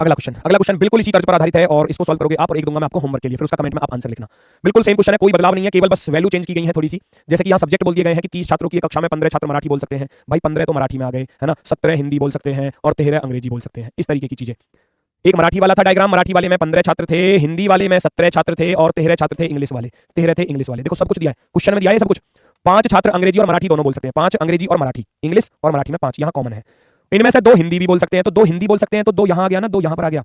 अगला क्वेश्चन। अगला क्वेश्चन बिल्कुल इसी तर्ज पर आधारित है और इसको सॉल्व करोगे आप, और एक दूंगा मैं आपको होमवर्क के लिए, फिर उसका कमेंट में आप आंसर लिखना। बिल्कुल सेम क्वेश्चन है, कोई बदलाव नहीं है, केवल बस वैल्यू चेंज की गई है थोड़ी सी। जैसे कि यहाँ सब्जेक्ट बोल दिए गए हैं कि 30 छात्रों की कक्षा में 15 छात्र मराठी बोल सकते हैं, भाई 15 तो मराठी में आ गए, है ना, 17 हिंदी बोल सकते हैं और 13 अंग्रेजी बोल सकते हैं, इस तरीके की चीजें। एक मराठी वाला था डायग्राम, मराठी वाले में 15 छात्र थे, हिंदी वाले में 17 छात्र थे और 13 छात्र थे इंग्लिश वाले, 13 थे इंग्लिश वाले। देखो सब कुछ दिया है क्वेश्चन में, दिया है सब कुछ। 5 छात्र अंग्रेजी और मराठी दोनों बोल सकते हैं, 5 अंग्रेजी और मराठी, इंग्लिश और मराठी में 5 यहाँ कॉमन है। इनमें से 2 हिंदी भी बोल सकते हैं, तो 2 हिंदी बोल सकते हैं, तो 2 यहाँ आ गया ना, 2 यहाँ पर आ गया।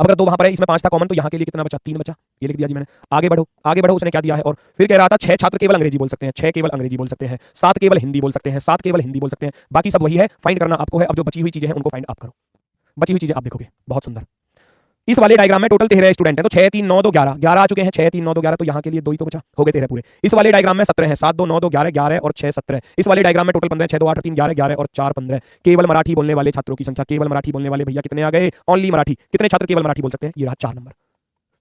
अब अगर 2 वहां पर है, इसमें 5 था कॉमन, तो यहाँ के लिए कितना बचा 3 बचा, ये लिख दिया जी मैंने। आगे बढ़ो, आगे बढ़ो, उसने क्या दिया है, और फिर कह रहा था 6 छात्र केवल अंग्रेजी बोल सकते हैं, 6 केवल अंग्रेजी बोल सकते हैं, 7 केवल हिंदी बोल सकते हैं, 7 केवल हिंदी बोल सकते हैं, बाकी सब वही है, फाइंड करना आपको है। अब जो बची हुई चीजें हैं उनको फाइंड आप करो, बची हुई चीजें आप देखोगे, बहुत सुंदर। इस वाले डायग्राम में टोटल 13 स्टूडेंट हैं, तो 6 3 9 2 11 11 आ चुके हैं, 6 3 9 2 11, तो यहाँ के लिए 2 ही तो बचा, हो गए 13 पूरे। इस वाले डायग्राम में 17 है, 7 2 9 2 11 11 और 6 17। इस वाले डायग्राम में टोटल 15 6 2 8 3 11 11 और 4 15। केवल मराठी बोलने वाले छात्रों की संख्या, केवल मराठी बोलने वाले भैया कितने आ गए, ओनली मराठी। कितने छात्र केवल मराठी बोल सकते हैं, ये रहा 4 नंबर।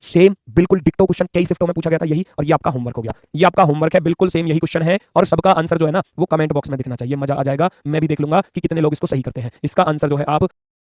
सेम बिल्कुल डिक्टो क्वेश्चन कई शिफ्टों में पूछा गया था यही, और ये आपका होमवर्क हो गया, ये आपका होमवर्क है, बिल्कुल सेम यही क्वेश्चन है, और सबका आंसर जो है ना वो कमेंट बॉक्स में दिखना चाहिए, मजा आ जाएगा, मैं भी देख लूंगा कि कितने लोग इसको सही करते हैं। इसका आंसर जो है आप